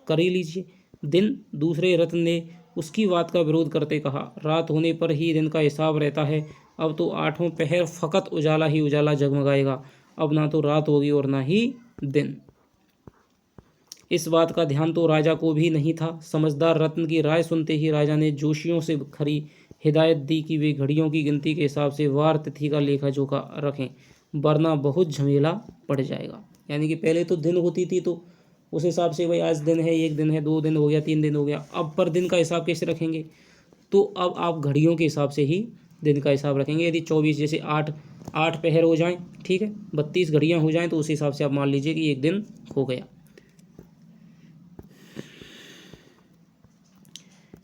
कर ही लीजिए। दिन? दूसरे रत्न ने उसकी बात का विरोध करते कहा, रात होने पर ही दिन का हिसाब रहता है। अब तो आठों पहर फकत उजाला ही उजाला जगमगाएगा। अब ना तो रात होगी और ना ही दिन। इस बात का ध्यान तो राजा को भी नहीं था। समझदार रत्न की राय सुनते ही राजा ने जोशियों से खरी हिदायत दी कि वे घड़ियों की गिनती के हिसाब से वार तिथि का लेखा जोखा रखें, वरना बहुत झमेला पड़ जाएगा। यानी कि पहले तो दिन होती थी तो उस हिसाब से भाई आज दिन है, एक दिन है, 2 दिन हो गया, 3 दिन हो गया। अब पर दिन का हिसाब कैसे रखेंगे? तो अब आप घड़ियों के हिसाब से ही दिन का हिसाब रखेंगे। यदि 24 जैसे 8 पहर हो जाएं, ठीक है, 32 घड़ियां हो जाएं, तो उस हिसाब से आप मान लीजिए कि एक दिन हो गया।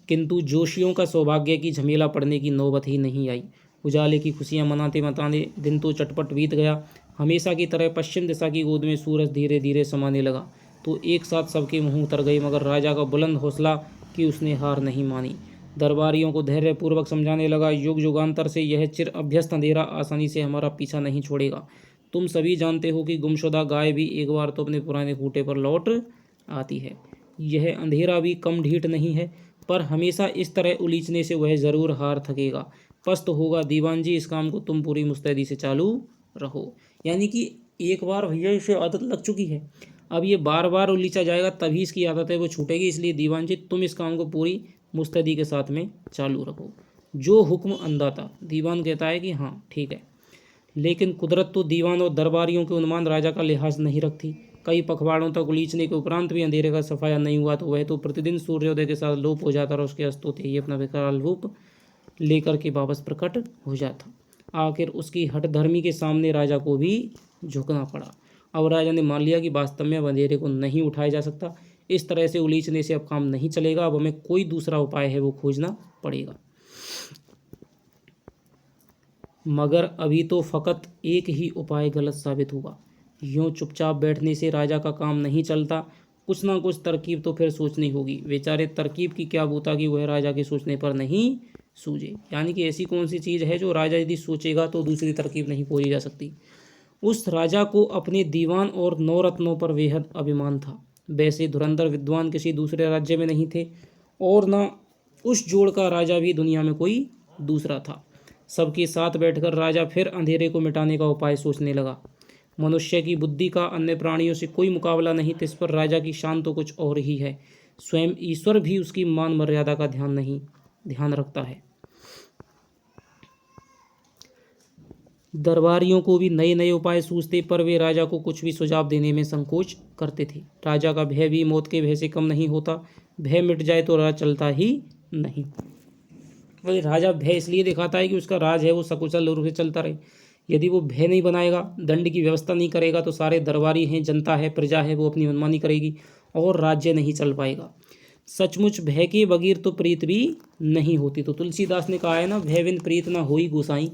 किंतु जोशियों का सौभाग्य की झमेला पड़ने की नौबत ही नहीं आई। उजाले की खुशियां मनाते मनाते दिन तो चटपट बीत गया। हमेशा की तरह पश्चिम दिशा की गोद में सूरज धीरे धीरे समाने लगा तो एक साथ सबके मुंह उतर गए, मगर राजा का बुलंद हौसला कि उसने हार नहीं मानी। दरबारियों को धैर्यपूर्वक समझाने लगा, युग युगांतर से यह चिर अभ्यस्त अंधेरा आसानी से हमारा पीछा नहीं छोड़ेगा। तुम सभी जानते हो कि गुमशुदा गाय भी एक बार तो अपने पुराने खूंटे पर लौट आती है। यह अंधेरा भी कम ढीठ नहीं है, पर हमेशा इस तरह उलीचने से वह ज़रूर हार थकेगा, पस्त होगा। दीवान जी, इस काम को तुम पूरी मुस्तैदी से चालू रहो। यानी कि एक बार भैया इसे आदत लग चुकी है, अब ये बार बार उलीचा जाएगा तभी इसकी आदत है वो छूटेगी। इसलिए दीवान जी तुम इस काम को पूरी मुस्तैदी के साथ में चालू रखो। जो हुक्म अंदाता। दीवान कहता है कि हाँ ठीक है, लेकिन कुदरत तो दीवान और दरबारियों के उन्माद राजा का लिहाज नहीं रखती। कई पखवाड़ों तक उलीचने के उपरांत भी अंधेरे का सफाया नहीं हुआ तो वह तो प्रतिदिन सूर्योदय के साथ लोप हो जाता और उसके अस्त होते ही अपना विकराल रूप लेकर के वापस प्रकट हो जाता। आखिर उसकी हठधर्मी के सामने राजा को भी झुकना पड़ा। अब राजा ने मान लिया कि वास्तव में अब अंधेरे को नहीं उठाया जा सकता। इस तरह से उलीचने से अब काम नहीं चलेगा, अब हमें कोई दूसरा उपाय है वो खोजना पड़ेगा। मगर अभी तो फ़कत एक ही उपाय गलत साबित हुआ। यूँ चुपचाप बैठने से राजा का काम नहीं चलता, कुछ ना कुछ तरकीब तो फिर सोचनी होगी। बेचारे तरकीब की क्या बूता कि वह राजा के सोचने पर नहीं सूझे। यानी कि ऐसी कौन सी चीज़ है जो राजा यदि सोचेगा तो दूसरी तरकीब नहीं खोजी जा सकती। उस राजा को अपने दीवान और नौरत्नों पर बेहद अभिमान था। वैसे धुरंधर विद्वान किसी दूसरे राज्य में नहीं थे और न उस जोड़ का राजा भी दुनिया में कोई दूसरा था। सबके साथ बैठकर राजा फिर अंधेरे को मिटाने का उपाय सोचने लगा। मनुष्य की बुद्धि का अन्य प्राणियों से कोई मुकाबला नहीं, इस पर राजा की शान तो कुछ और ही है। स्वयं ईश्वर भी उसकी मान मर्यादा का ध्यान रखता है। दरबारियों को भी नए नए उपाय सूझते, पर वे राजा को कुछ भी सुझाव देने में संकोच करते थे। राजा का भय भी मौत के भय से कम नहीं होता। भय मिट जाए तो राज चलता ही नहीं। वही राजा भय इसलिए दिखाता है कि उसका राज है वो सकुशल रूप से चलता रहे। यदि वो भय नहीं बनाएगा, दंड की व्यवस्था नहीं करेगा, तो सारे दरबारी हैं, जनता है, प्रजा है, वो अपनी मनमानी करेगी और राज्य नहीं चल पाएगा। सचमुच भय के बगैर तो प्रीत भी नहीं होती। तो तुलसीदास ने कहा है ना, भय बिन प्रीत ना होई गोसाई।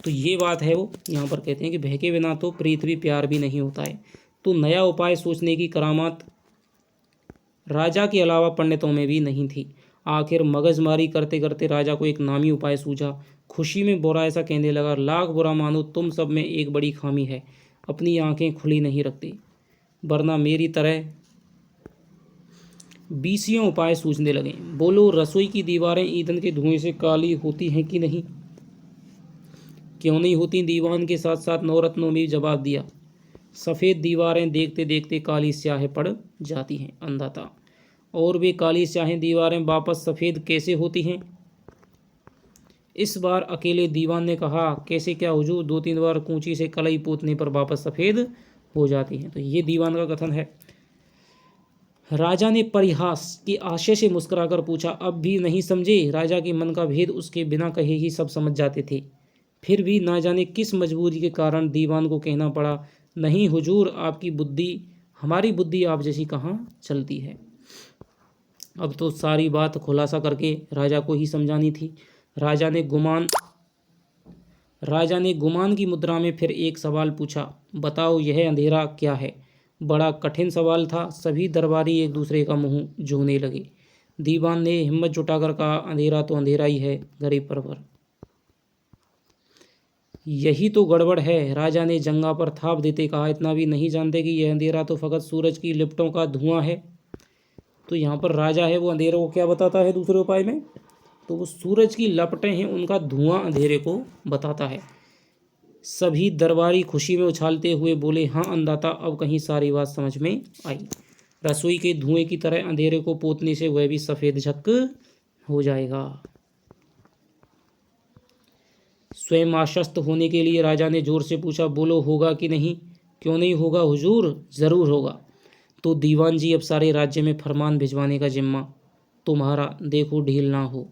तो ये बात है, वो यहाँ पर कहते हैं कि भय के बिना तो प्रीत भी प्यार भी नहीं होता है। तो नया उपाय सोचने की करामात राजा के अलावा पंडितों में भी नहीं थी। आखिर मगजमारी करते करते राजा को एक नामी उपाय सूझा। खुशी में बुरा ऐसा कहने लगा, लाख बुरा मानो तुम सब में एक बड़ी खामी है, अपनी आंखें खुली नहीं रखती, वरना मेरी तरह 20 उपाय सूझने लगे। बोलो, रसोई की दीवारें ईंधन के धुएं से काली होती हैं कि नहीं? क्यों नहीं होती? दीवान के साथ साथ नौरत्नों ने भी जवाब दिया। सफ़ेद दीवारें देखते देखते काली स्याह पड़ जाती हैं अंधाता। और वे काली स्याह दीवारें वापस सफ़ेद कैसे होती हैं? इस बार अकेले दीवान ने कहा, कैसे क्या हुजूर? 2-3 बार कूंची से कलई पोतने पर वापस सफ़ेद हो जाती हैं। तो ये दीवान का कथन है। राजा ने परिहास के आशय से मुस्कुराकर पूछा, अब भी नहीं समझे? राजा के मन का भेद उसके बिना कहे ही सब समझ जाते थे। फिर भी ना जाने किस मजबूरी के कारण दीवान को कहना पड़ा, नहीं हुजूर, आपकी बुद्धि हमारी बुद्धि आप जैसी कहाँ चलती है। अब तो सारी बात खुलासा करके राजा को ही समझानी थी। राजा ने गुमान की मुद्रा में फिर एक सवाल पूछा, बताओ यह अंधेरा क्या है। बड़ा कठिन सवाल था। सभी दरबारी एक दूसरे का मुंह जोने लगे। दीवान ने हिम्मत जुटाकर कहा, अंधेरा तो अंधेरा ही है गरीब परवर। यही तो गड़बड़ है, राजा ने जंगा पर थाप देते कहा, इतना भी नहीं जानते कि यह अंधेरा तो फकत सूरज की लिपटों का धुआं है। तो यहाँ पर राजा है वो अंधेरे को क्या बताता है दूसरे उपाय में, तो वो सूरज की लपटें हैं उनका धुआं अंधेरे को बताता है। सभी दरबारी खुशी में उछालते हुए बोले, हाँ अंदाता, अब कहीं सारी बात समझ में आई। रसोई के धुएं की तरह अंधेरे को पोतने से वह भी सफ़ेद झक हो जाएगा। स्वयं आश्वस्त होने के लिए राजा ने जोर से पूछा, बोलो होगा कि नहीं। क्यों नहीं होगा हुजूर, ज़रूर होगा। तो दीवान जी, अब सारे राज्य में फरमान भिजवाने का जिम्मा तुम्हारा, देखो ढील ना हो।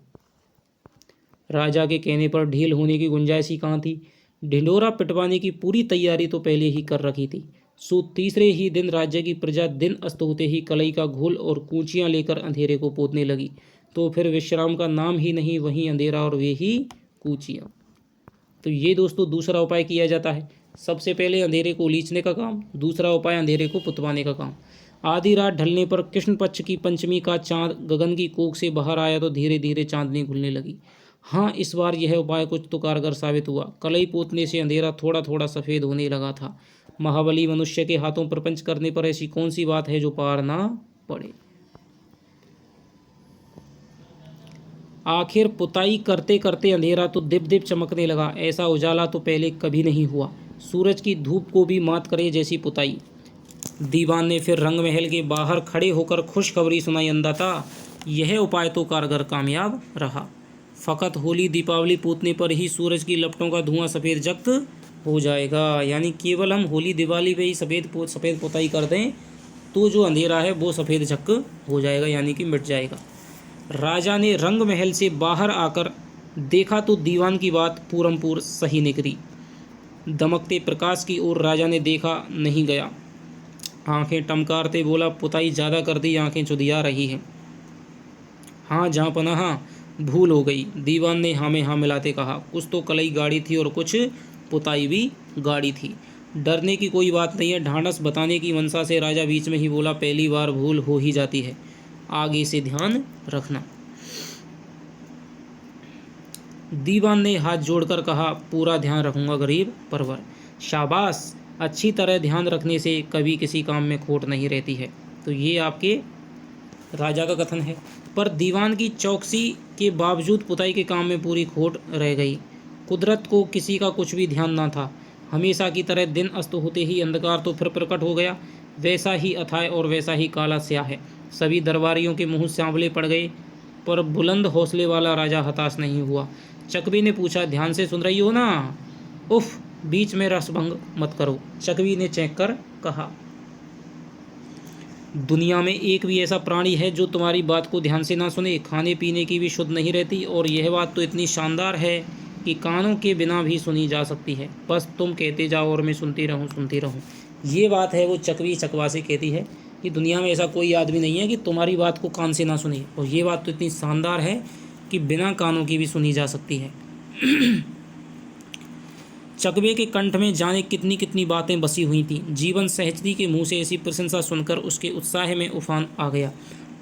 राजा के कहने पर ढील होने की गुंजाइश ही कहाँ थी। ढिंडोरा पिटवाने की पूरी तैयारी तो पहले ही कर रखी थी। सो तीसरे ही दिन राज्य की प्रजा दिन अस्त होते ही कलई का घोल और कूचियाँ लेकर अंधेरे को पोतने लगी। तो फिर विश्राम का नाम ही नहीं, वहीं अंधेरा और वे ही कूचियाँ। तो ये दोस्तों दूसरा उपाय किया जाता है। सबसे पहले अंधेरे को उलीचने का काम, दूसरा उपाय अंधेरे को पुतवाने का काम। आधी रात ढलने पर कृष्ण पक्ष की पंचमी का चांद गगन की कोख से बाहर आया तो धीरे धीरे चांदनी खुलने लगी। हाँ, इस बार यह उपाय कुछ तो कारगर साबित हुआ। कलई पोतने से अंधेरा थोड़ा थोड़ा सफ़ेद होने लगा था। महाबली मनुष्य के हाथों प्रपंच करने पर ऐसी कौन सी बात है जो पार ना पड़े। आखिर पुताई करते करते अंधेरा तो दिप दिप चमकने लगा। ऐसा उजाला तो पहले कभी नहीं हुआ। सूरज की धूप को भी मात करे जैसी पुताई। दीवान ने फिर रंग महल के बाहर खड़े होकर खुशखबरी सुनाई, अंदाता, यह उपाय तो कारगर कामयाब रहा। फ़कत होली दीपावली पूतने पर ही सूरज की लपटों का धुआं सफ़ेद जख्त हो जाएगा। यानी केवल हम होली दिवाली पे ही सफ़ेद पुताई कर दें तो जो अंधेरा है वो सफ़ेद झक हो जाएगा, यानी कि मिट जाएगा। राजा ने रंग महल से बाहर आकर देखा तो दीवान की बात पूरमपूर सही निकली। दमकते प्रकाश की ओर राजा ने देखा नहीं गया। आंखें टमकारते बोला, पुताई ज़्यादा कर दी, आंखें चुदिया रही हैं। हाँ जहाँ पनाह, भूल हो गई। दीवान ने हाँ में हाँ मिलाते कहा, कुछ तो कलई गाड़ी थी और कुछ पुताई भी गाड़ी थी। डरने की कोई बात नहीं है। ढांढस बताने की मनसा से राजा बीच में ही बोला, पहली बार भूल हो ही जाती है, आगे से ध्यान रखना। दीवान ने हाथ जोड़कर कहा, पूरा ध्यान रखूंगा गरीब परवर। शाबाश, अच्छी तरह ध्यान रखने से कभी किसी काम में खोट नहीं रहती है। तो ये आपके राजा का कथन है। पर दीवान की चौकसी के बावजूद पुताई के काम में पूरी खोट रह गई। कुदरत को किसी का कुछ भी ध्यान ना था। हमेशा की तरह दिन अस्त होते ही अंधकार तो फिर प्रकट हो गया, वैसा ही अथाह और वैसा ही काला स्याह है। सभी दरबारियों के मुंह सांवले पड़ गए, पर बुलंद हौसले वाला राजा हताश नहीं हुआ। चकवी ने पूछा, ध्यान से सुन रही हो ना? उफ, बीच में रसभंग मत करो, चकवी ने चेंक कर कहा। दुनिया में एक भी ऐसा प्राणी है जो तुम्हारी बात को ध्यान से ना सुने। खाने पीने की भी शुद्ध नहीं रहती, और यह बात तो इतनी शानदार है कि कानों के बिना भी सुनी जा सकती है। बस तुम कहते जाओ और मैं सुनती रहूं। ये बात है वो चकवी चकवा से कहती है कि दुनिया में ऐसा कोई आदमी नहीं है कि तुम्हारी बात को कान से ना सुने, और ये बात तो इतनी शानदार है कि बिना कानों की भी सुनी जा सकती है। चकवे के कंठ में जाने कितनी कितनी बातें बसी हुई थीं। जीवन सहजती के मुंह से ऐसी प्रशंसा सुनकर उसके उत्साह में उफान आ गया।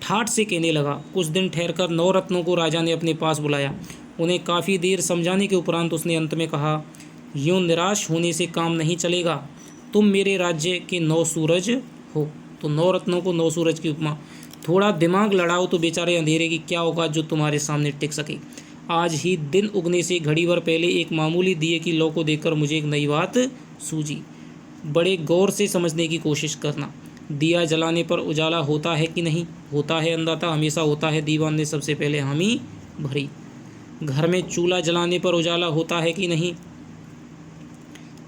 ठाठ से कहने लगा। कुछ दिन ठहरकर नवरत्नों को राजा ने अपने पास बुलाया। उन्हें काफ़ी देर समझाने के उपरांत उसने अंत में कहा, यूँ निराश होने से काम नहीं चलेगा। तुम मेरे राज्य के 9 सूरज हो। तो 9 रत्नों को 9 सूरज की उपमा। थोड़ा दिमाग लड़ाओ तो बेचारे अंधेरे की क्या औकात जो तुम्हारे सामने टिक सके। आज ही दिन उगने से घड़ी भर पहले एक मामूली दिए की लौ को देखकर मुझे एक नई बात सूझी। बड़े गौर से समझने की कोशिश करना। दिया जलाने पर उजाला होता है कि नहीं? होता है अंदाता, हमेशा होता है। दीवान ने सबसे पहले हामी भरी। घर में चूल्हा जलाने पर उजाला होता है कि नहीं?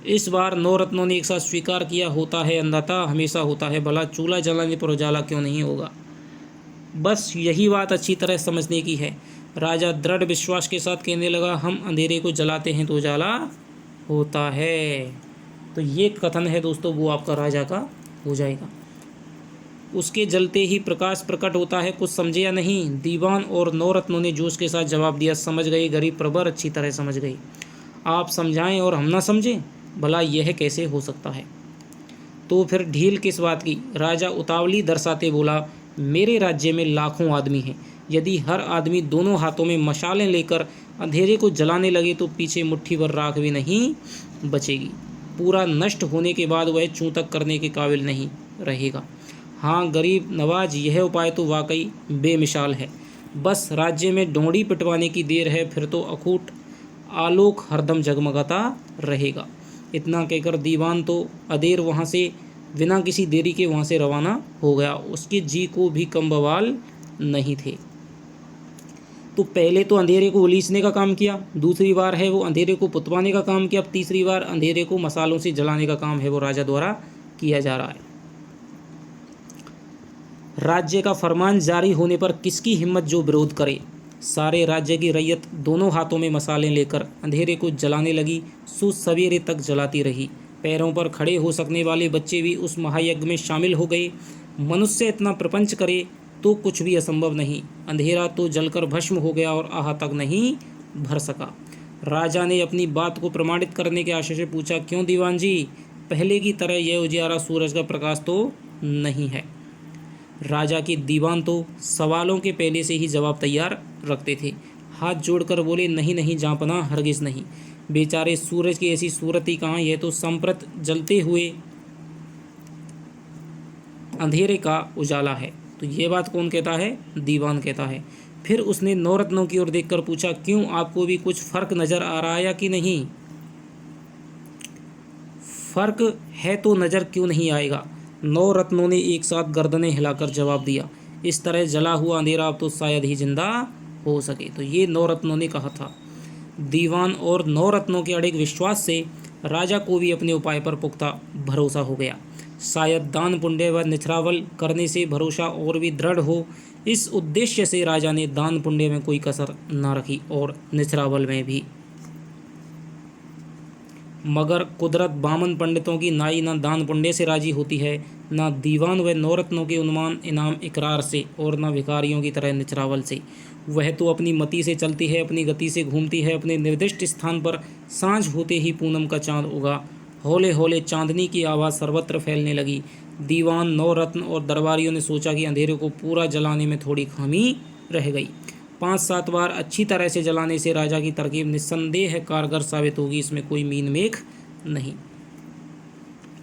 इस बार 9 रत्नों ने एक साथ स्वीकार किया, होता है अंदाता, हमेशा होता है। भला चूल्हा जलाने पर उजाला क्यों नहीं होगा? बस यही बात अच्छी तरह समझने की है। राजा दृढ़ विश्वास के साथ कहने लगा, हम अंधेरे को जलाते हैं तो उजाला होता है। तो ये कथन है दोस्तों, वो आपका राजा का हो जाएगा। उसके जलते ही प्रकाश प्रकट होता है, कुछ समझे या नहीं? दीवान और नौरत्नों ने जोश के साथ जवाब दिया, समझ गए गरीब प्रवर, अच्छी तरह समझ गए। आप समझाएं और हम ना समझें, भला यह कैसे हो सकता है? तो फिर ढील किस बात की? राजा उतावली दर्शाते बोला, मेरे राज्य में लाखों आदमी हैं। यदि हर आदमी दोनों हाथों में मशालें लेकर अंधेरे को जलाने लगे तो पीछे मुट्ठी भर राख भी नहीं बचेगी। पूरा नष्ट होने के बाद वह चूतक करने के काबिल नहीं रहेगा। हाँ गरीब नवाज, यह उपाय तो वाकई बेमिसाल है। बस राज्य में डोंडी पिटवाने की देर है, फिर तो अखूट आलोक हरदम जगमगाता रहेगा। इतना कहकर दीवान तो अदेर वहाँ से बिना किसी देरी के वहाँ से रवाना हो गया। उसके जी को भी कम बवाल नहीं थे। तो पहले तो अंधेरे को उलीचने का काम किया, दूसरी बार है वो अंधेरे को पुतवाने का काम किया, अब तीसरी बार अंधेरे को मसालों से जलाने का काम है वो राजा द्वारा किया जा रहा है। राज्य का फरमान जारी होने पर किसकी हिम्मत जो विरोध करे? सारे राज्य की रैयत दोनों हाथों में मसालें लेकर अंधेरे को जलाने लगी। सवेरे तक जलाती रही। पैरों पर खड़े हो सकने वाले बच्चे भी उस महायज्ञ में शामिल हो गए। मनुष्य इतना प्रपंच करे तो कुछ भी असंभव नहीं। अंधेरा तो जलकर भस्म हो गया और आह तक नहीं भर सका। राजा ने अपनी बात को प्रमाणित करने के आशय से पूछा, क्यों दीवान जी, पहले की तरह यह उजियारा सूरज का प्रकाश तो नहीं है? राजा के दीवान तो सवालों के पहले से ही जवाब तैयार रखते थे। हाथ जोड़कर बोले, नहीं नहीं जांपना, हरगिज नहीं। बेचारे सूरज की ऐसी सूरत ही कहाँ, यह तो संप्रत जलते हुए अंधेरे का उजाला है। तो ये बात कौन कहता है? दीवान कहता है। फिर उसने नौरत्नों की ओर देखकर पूछा, क्यों, आपको भी कुछ फर्क नजर आ रहा है या कि नहीं? फर्क है तो नजर क्यों नहीं आएगा? नौरत्नों ने एक साथ गर्दनें हिलाकर जवाब दिया, इस तरह जला हुआ अंधेरा अब तो शायद ही जिंदा हो सके। तो ये नौरत्नों ने कहा था। दीवान और नौरत्नों के अड़िग विश्वास से राजा को भी अपने उपाय पर पुख्ता भरोसा हो गया। शायद दान पुण्य व निछरावल करने से भरोसा और भी दृढ़ हो। इस उद्देश्य से राजा ने दान पुण्य में कोई कसर न रखी और निछरावल में भी। मगर कुदरत बामन पंडितों की नाई न दान पुण्य से राजी होती है, न दीवान व नौरत्नों के उन्मान इनाम इकरार से, और न भिखारियों की तरह निचरावल से। वह तो अपनी मति से चलती है, अपनी गति से घूमती है। अपने निर्दिष्ट स्थान पर सांझ होते ही पूनम का चांद उगा। हौले हौले चांदनी की आवाज़ सर्वत्र फैलने लगी। दीवान, नौरत्न और दरबारियों ने सोचा कि अंधेरे को पूरा जलाने में थोड़ी खामी रह गई। 5-7 बार अच्छी तरह से जलाने से राजा की तरकीब निस्संदेह कारगर साबित होगी, इसमें कोई मीन मेख नहीं।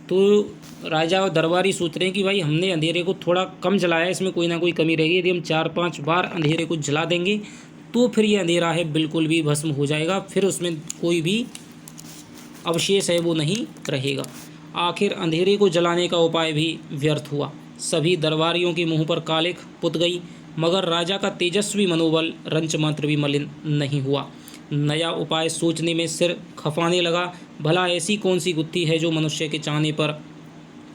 तो राजा और दरबारी सोच रहे हैं कि भाई हमने अंधेरे को थोड़ा कम जलाया, इसमें कोई ना कोई कमी रहेगी। यदि हम 4-5 बार अंधेरे को जला देंगे तो फिर ये अंधेरा है बिल्कुल भी भस्म हो जाएगा, फिर उसमें कोई भी अवशेष है वो नहीं रहेगा। आखिर अंधेरे को जलाने का उपाय भी व्यर्थ हुआ। सभी दरबारियों के मुंह पर कालिख पुत गई, मगर राजा का तेजस्वी मनोबल रंच मात्र भी मलिन नहीं हुआ। नया उपाय सोचने में सिर खपाने लगा। भला ऐसी कौन सी गुत्थी है जो मनुष्य के चाहने पर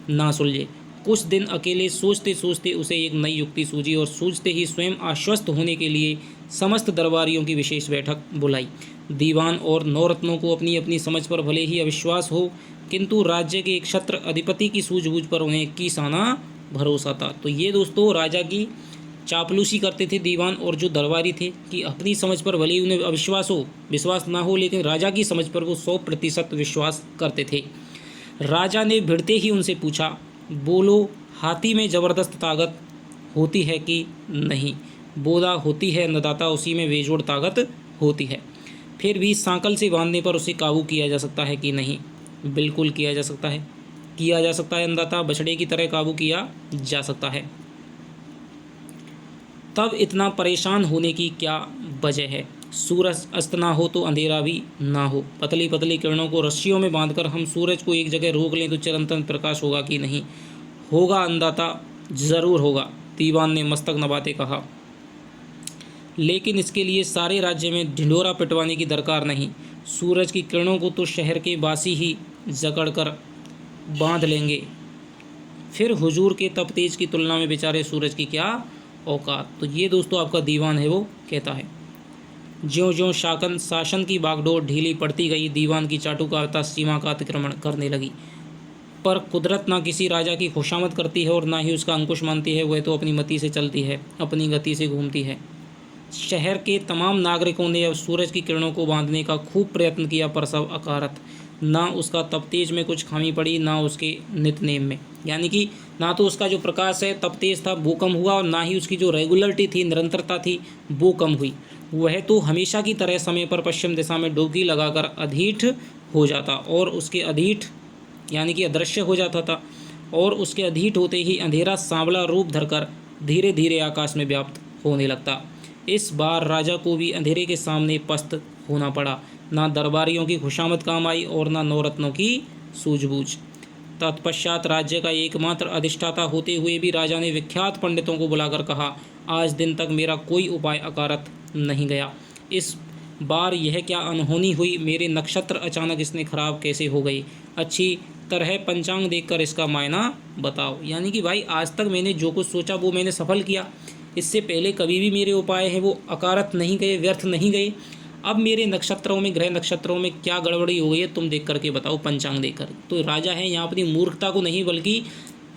ना सुलझे? कुछ दिन अकेले सोचते सोचते उसे एक नई युक्ति सूझी, और सूझते ही स्वयं आश्वस्त होने के लिए समस्त दरबारियों की विशेष बैठक बुलाई। दीवान और नौरत्नों को अपनी अपनी समझ पर भले ही अविश्वास हो, किंतु राज्य के एक क्षत्र अधिपति की सूझबूझ पर उन्हें किसाना भरोसा था। तो ये दोस्तों राजा की चापलूसी करते थे दीवान और जो दरबारी थे, कि अपनी समझ पर भले ही उन्हें अविश्वास हो, विश्वास ना हो, लेकिन राजा की समझ पर वो 100% विश्वास करते थे। राजा ने भिड़ते ही उनसे पूछा, बोलो, हाथी में ज़बरदस्त ताकत होती है कि नहीं? बोधा होती है अन्नदाता, उसी में बेजोड़ ताकत होती है। फिर भी सांकल से बांधने पर उसे काबू किया जा सकता है कि नहीं? बिल्कुल किया जा सकता है, किया जा सकता है अन्नदाता, बछड़े की तरह काबू किया जा सकता है। तब इतना परेशान होने की क्या वजह है? सूरज अस्त ना हो तो अंधेरा भी ना हो। पतली पतली किरणों को रस्सियों में बांधकर हम सूरज को एक जगह रोक लें तो चिरंतन प्रकाश होगा कि नहीं? होगा अन्नदाता, ज़रूर होगा, दीवान ने मस्तक नवाते कहा। लेकिन इसके लिए सारे राज्य में ढिंढोरा पिटवाने की दरकार नहीं। सूरज की किरणों को तो शहर के वासी ही जकड़ कर बांध लेंगे। फिर हुजूर के तप तेज की तुलना में बेचारे सूरज की क्या औकात। तो ये दोस्तों आपका दीवान है वो कहता है। ज्यों ज्यों शासन की बागडोर ढीली पड़ती गई, दीवान की चाटुकारिता सीमा का अतिक्रमण करने लगी। पर कुदरत ना किसी राजा की खुशामद करती है और ना ही उसका अंकुश मानती है। वह तो अपनी मति से चलती है, अपनी गति से घूमती है। शहर के तमाम नागरिकों ने अब सूरज की किरणों को बांधने का खूब प्रयत्न किया, पर सब अकारत। ना उसका तपतेज में कुछ खामी पड़ी, ना उसके नितनेम में, यानी कि ना तो उसका जो प्रकाश है तपतेज था वो कम हुआ, और ना ही उसकी जो रेगुलरिटी थी, निरंतरता थी, वो कम हुई। वह तो हमेशा की तरह समय पर पश्चिम दिशा में डुबकी लगाकर अधीठ हो जाता, और उसके अधीठ यानी कि अदृश्य हो जाता था, और उसके अधीठ होते ही अंधेरा सांवला रूप धरकर धीरे धीरे आकाश में व्याप्त होने लगता। इस बार राजा को भी अंधेरे के सामने पस्त होना पड़ा। ना दरबारियों की खुशामद काम आई और ना नवरत्नों की सूझबूझ। तत्पश्चात राज्य का एकमात्र अधिष्ठाता होते हुए भी राजा ने विख्यात पंडितों को बुलाकर कहा, आज दिन तक मेरा कोई उपाय अकारत नहीं गया। इस बार यह क्या अनहोनी हुई? मेरे नक्षत्र अचानक इसने खराब कैसे हो गई? अच्छी तरह पंचांग देखकर इसका मायना बताओ। यानी कि भाई आज तक मैंने जो कुछ सोचा वो मैंने सफल किया, इससे पहले कभी भी मेरे उपाय हैं वो अकारत नहीं गए, व्यर्थ नहीं गए। अब मेरे नक्षत्रों में, ग्रह नक्षत्रों में क्या गड़बड़ी हो गई है तुम देख करके बताओ, पंचांग देखकर। तो राजा है यहाँ अपनी मूर्खता को नहीं बल्कि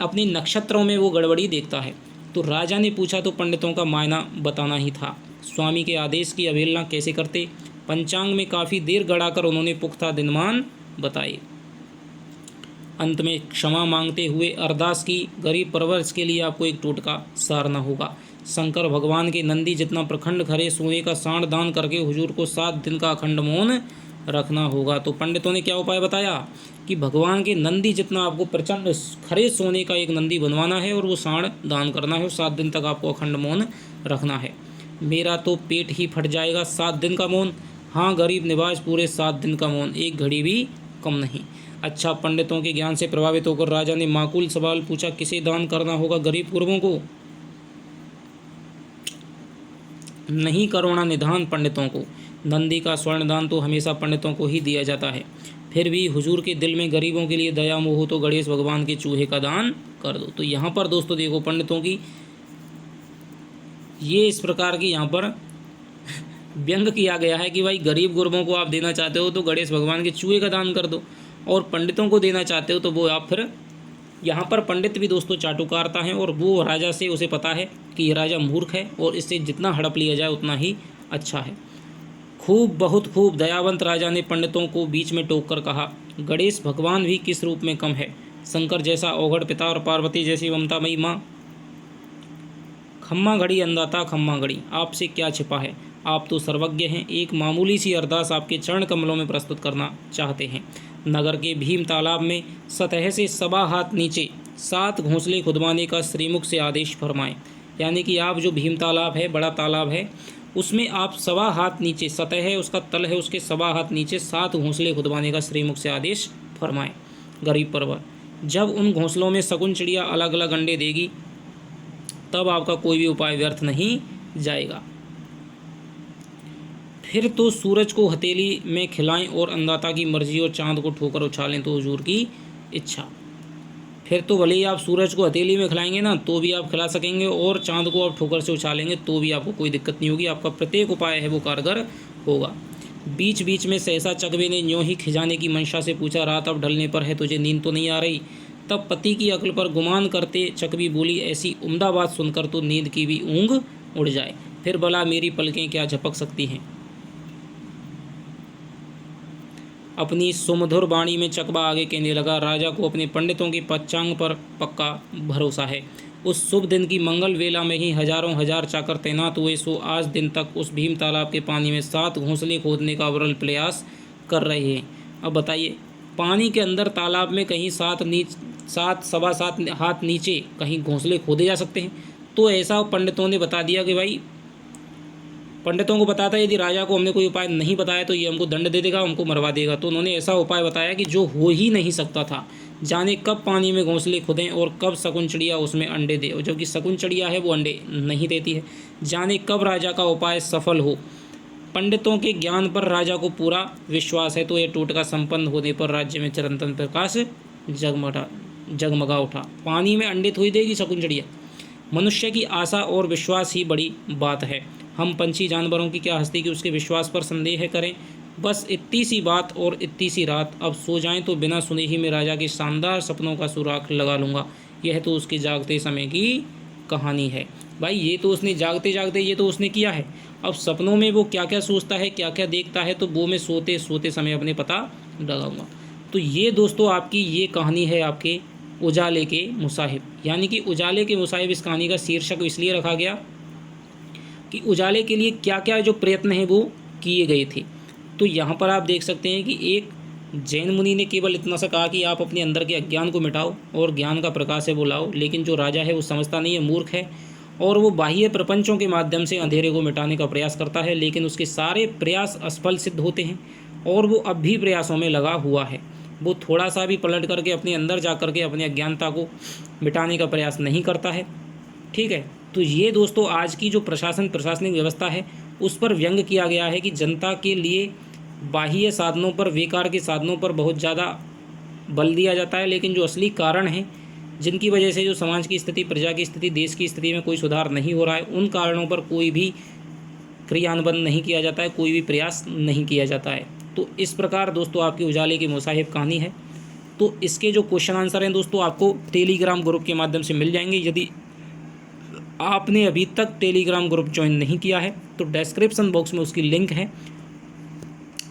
अपने नक्षत्रों में वो गड़बड़ी देखता है। तो राजा ने पूछा तो पंडितों का मायना बताना ही था। स्वामी के आदेश की अवहेलना कैसे करते? पंचांग में काफ़ी देर गड़ाकर उन्होंने पुख्ता दिनमान बताए। अंत में क्षमा मांगते हुए अरदास की, गरीब परवरिश के लिए आपको एक टोटका सारना होगा। शंकर भगवान के नंदी जितना प्रखंड खरे सोने का सांड दान करके हुजूर को 7 दिन का अखंड मौन रखना होगा। तो पंडितों ने क्या उपाय बताया कि भगवान के नंदी जितना आपको प्रचंड खरे सोने का एक नंदी बनवाना है और वो सांड दान करना है, और 7 दिन तक आपको अखंड मौन रखना है। मेरा तो पेट ही फट जाएगा 7 दिन का मौन। हाँ गरीब निवाज, पूरे 7 दिन का मौन, एक घड़ी भी कम नहीं। अच्छा, पंडितों के ज्ञान से प्रभावित होकर राजा ने माकूल सवाल पूछा, किसे दान करना होगा? गरीब गुरबों को नहीं, करुणा निधान पंडितों को। नंदी का स्वर्ण दान तो हमेशा पंडितों को ही दिया जाता है। फिर भी हुजूर के दिल में गरीबों के लिए दया मोह हो तो गणेश भगवान के चूहे का दान कर दो। तो यहाँ पर दोस्तों देखो पंडितों की ये इस प्रकार की यहाँ पर व्यंग किया गया है कि भाई गरीब गुरबों को आप देना चाहते हो तो गणेश भगवान के चूहे का दान कर दो, और पंडितों को देना चाहते हो तो वो आप फिर यहाँ पर पंडित भी दोस्तों चाटुकारता हैं, और वो राजा से उसे पता है कि ये राजा मूर्ख है और इससे जितना हड़प लिया जाए उतना ही अच्छा है। खूब, बहुत खूब। दयावंत राजा ने पंडितों को बीच में टोक कर कहा, गणेश भगवान भी किस रूप में कम है? शंकर जैसा औघड़ पिता और पार्वती जैसी ममतामयी माँ। खम्मा घड़ी अंदाता खम्मा घड़ी, आपसे क्या छिपा है? आप तो सर्वज्ञ हैं। एक मामूली सी अरदास आपके चरण कमलों में प्रस्तुत करना चाहते हैं। नगर के भीम तालाब में सतह से 1.25 हाथ नीचे 7 घोंसले खुदवाने का श्रीमुख से आदेश फरमाएं। यानी कि आप जो भीम तालाब है, बड़ा तालाब है, उसमें आप 1.25 हाथ नीचे, सतह है उसका तल है, उसके 1.25 हाथ नीचे 7 घोंसले खुदवाने का श्रीमुख से आदेश फरमाएं। गरीब परवर, जब उन घोंसलों में शकुन चिड़िया अलग अलग अंडे देगी तब आपका कोई भी उपाय व्यर्थ नहीं जाएगा। फिर तो सूरज को हथेली में खिलाएं और अन्नदाता की मर्जी, और चांद को ठोकर उछालें तो हुजूर की इच्छा। फिर तो भले ही आप सूरज को हथेली में खिलाएंगे ना तो भी आप खिला सकेंगे, और चांद को आप ठोकर से उछालेंगे तो भी आपको कोई दिक्कत नहीं होगी। आपका प्रत्येक उपाय है वो कारगर होगा। बीच बीच में सहसा चकवे ने यूँ ही खिजाने की मंशा से पूछा, रात अब ढलने पर है, तुझे नींद तो नहीं आ रही? तब पति की अक्ल पर गुमान करते चकवी बोली, ऐसी उम्दा बात सुनकर तो नींद की भी ऊँघ उड़ जाए। फिर भला मेरी पलकें क्या झपक सकती हैं? अपनी सुमधुर वाणी में चकवा आगे कहने लगा, राजा को अपने पंडितों के पंचांग पर पक्का भरोसा है। उस शुभ दिन की मंगल वेला में ही हजारों हजार चाकर तैनात हुए, सो आज दिन तक उस भीम तालाब के पानी में 7 घोंसले खोदने का अविरल प्रयास कर रहे हैं। अब बताइए, पानी के अंदर तालाब में कहीं 7.25 हाथ नीचे कहीं घोंसले खोदे जा सकते हैं? तो ऐसा पंडितों ने बता दिया कि भाई, पंडितों को बताता यदि राजा को हमने कोई उपाय नहीं बताया तो ये हमको दंड दे देगा, हमको मरवा देगा। तो उन्होंने ऐसा उपाय बताया कि जो हो ही नहीं सकता था। जाने कब पानी में घोंसले खुदें और कब शकुन चिड़िया उसमें अंडे दे, और जबकि शकुन चिड़िया है वो अंडे नहीं देती है। जाने कब राजा का उपाय सफल हो। पंडितों के ज्ञान पर राजा को पूरा विश्वास है। तो ये टोटका संपन्न होने पर राज्य में चिरंतन प्रकाश जगमगा उठा। पानी में अंडे थोड़ी देगी शकुन चिड़िया। मनुष्य की आशा और विश्वास ही बड़ी बात है। हम पंछी जानवरों की क्या हस्ती की उसके विश्वास पर संदेह करें। बस इतनी सी बात और इतनी सी रात, अब सो जाएं तो बिना सुने ही मैं राजा के शानदार सपनों का सुराग लगा लूँगा। यह तो उसके जागते समय की कहानी है। भाई ये तो उसने जागते जागते ये तो उसने किया है। अब सपनों में वो क्या क्या सोचता है, क्या क्या देखता है, तो वो मैं सोते सोते समय अपने पता लगाऊंगा। तो ये दोस्तों आपकी ये कहानी है आपके उजाले के मुसाहिब, यानी कि उजाले के मुसाहिब इस कहानी का शीर्षक इसलिए रखा गया कि उजाले के लिए क्या क्या जो प्रयत्न हैं वो किए गए थे। तो यहाँ पर आप देख सकते हैं कि एक जैन मुनि ने केवल इतना सा कहा कि आप अपने अंदर के अज्ञान को मिटाओ और ज्ञान का प्रकाश है वो लाओ, लेकिन जो राजा है वो समझता नहीं है, मूर्ख है, और वो बाह्य प्रपंचों के माध्यम से अंधेरे को मिटाने का प्रयास करता है, लेकिन उसके सारे प्रयास असफल सिद्ध होते हैं और वो अब भी प्रयासों में लगा हुआ है। वो थोड़ा सा भी पलट करके अपने अंदर जा करके अपनी अज्ञानता को मिटाने का प्रयास नहीं करता है। ठीक है, तो ये दोस्तों आज की जो प्रशासनिक व्यवस्था है उस पर व्यंग किया गया है कि जनता के लिए बाह्य साधनों पर, बेकार के साधनों पर बहुत ज़्यादा बल दिया जाता है, लेकिन जो असली कारण है जिनकी वजह से जो समाज की स्थिति, प्रजा की स्थिति, देश की स्थिति में कोई सुधार नहीं हो रहा है, उन कारणों पर कोई भी क्रियान्वयन नहीं किया जाता है, कोई भी प्रयास नहीं किया जाता है। तो इस प्रकार दोस्तों आपकी उजाले की मुसाहिब कहानी है। तो इसके जो क्वेश्चन आंसर हैं दोस्तों आपको टेलीग्राम ग्रुप के माध्यम से मिल जाएंगे। यदि आपने अभी तक टेलीग्राम ग्रुप ज्वाइन नहीं किया है तो डिस्क्रिप्शन बॉक्स में उसकी लिंक है,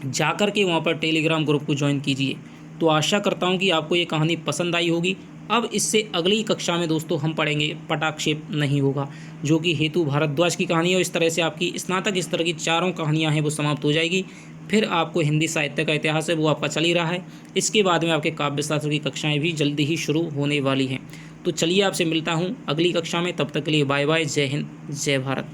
जाकर के वहाँ पर टेलीग्राम ग्रुप को ज्वाइन कीजिए। तो आशा करता हूँ कि आपको ये कहानी पसंद आई होगी। अब इससे अगली कक्षा में दोस्तों हम पढ़ेंगे पटाक्षेप नहीं होगा, जो कि हेतु भारद्वाज की कहानी है। और इस तरह से आपकी स्नातक स्तर की 4 कहानियाँ हैं वो समाप्त हो जाएगी। फिर आपको हिंदी साहित्य का इतिहास है वो आपका चल ही रहा है। इसके बाद में आपके काव्यशास्त्र की कक्षाएँ भी जल्दी ही शुरू होने वाली हैं। तो चलिए आपसे मिलता हूँ अगली कक्षा में, तब तक के लिए बाय बाय, जय हिंद, जय भारत।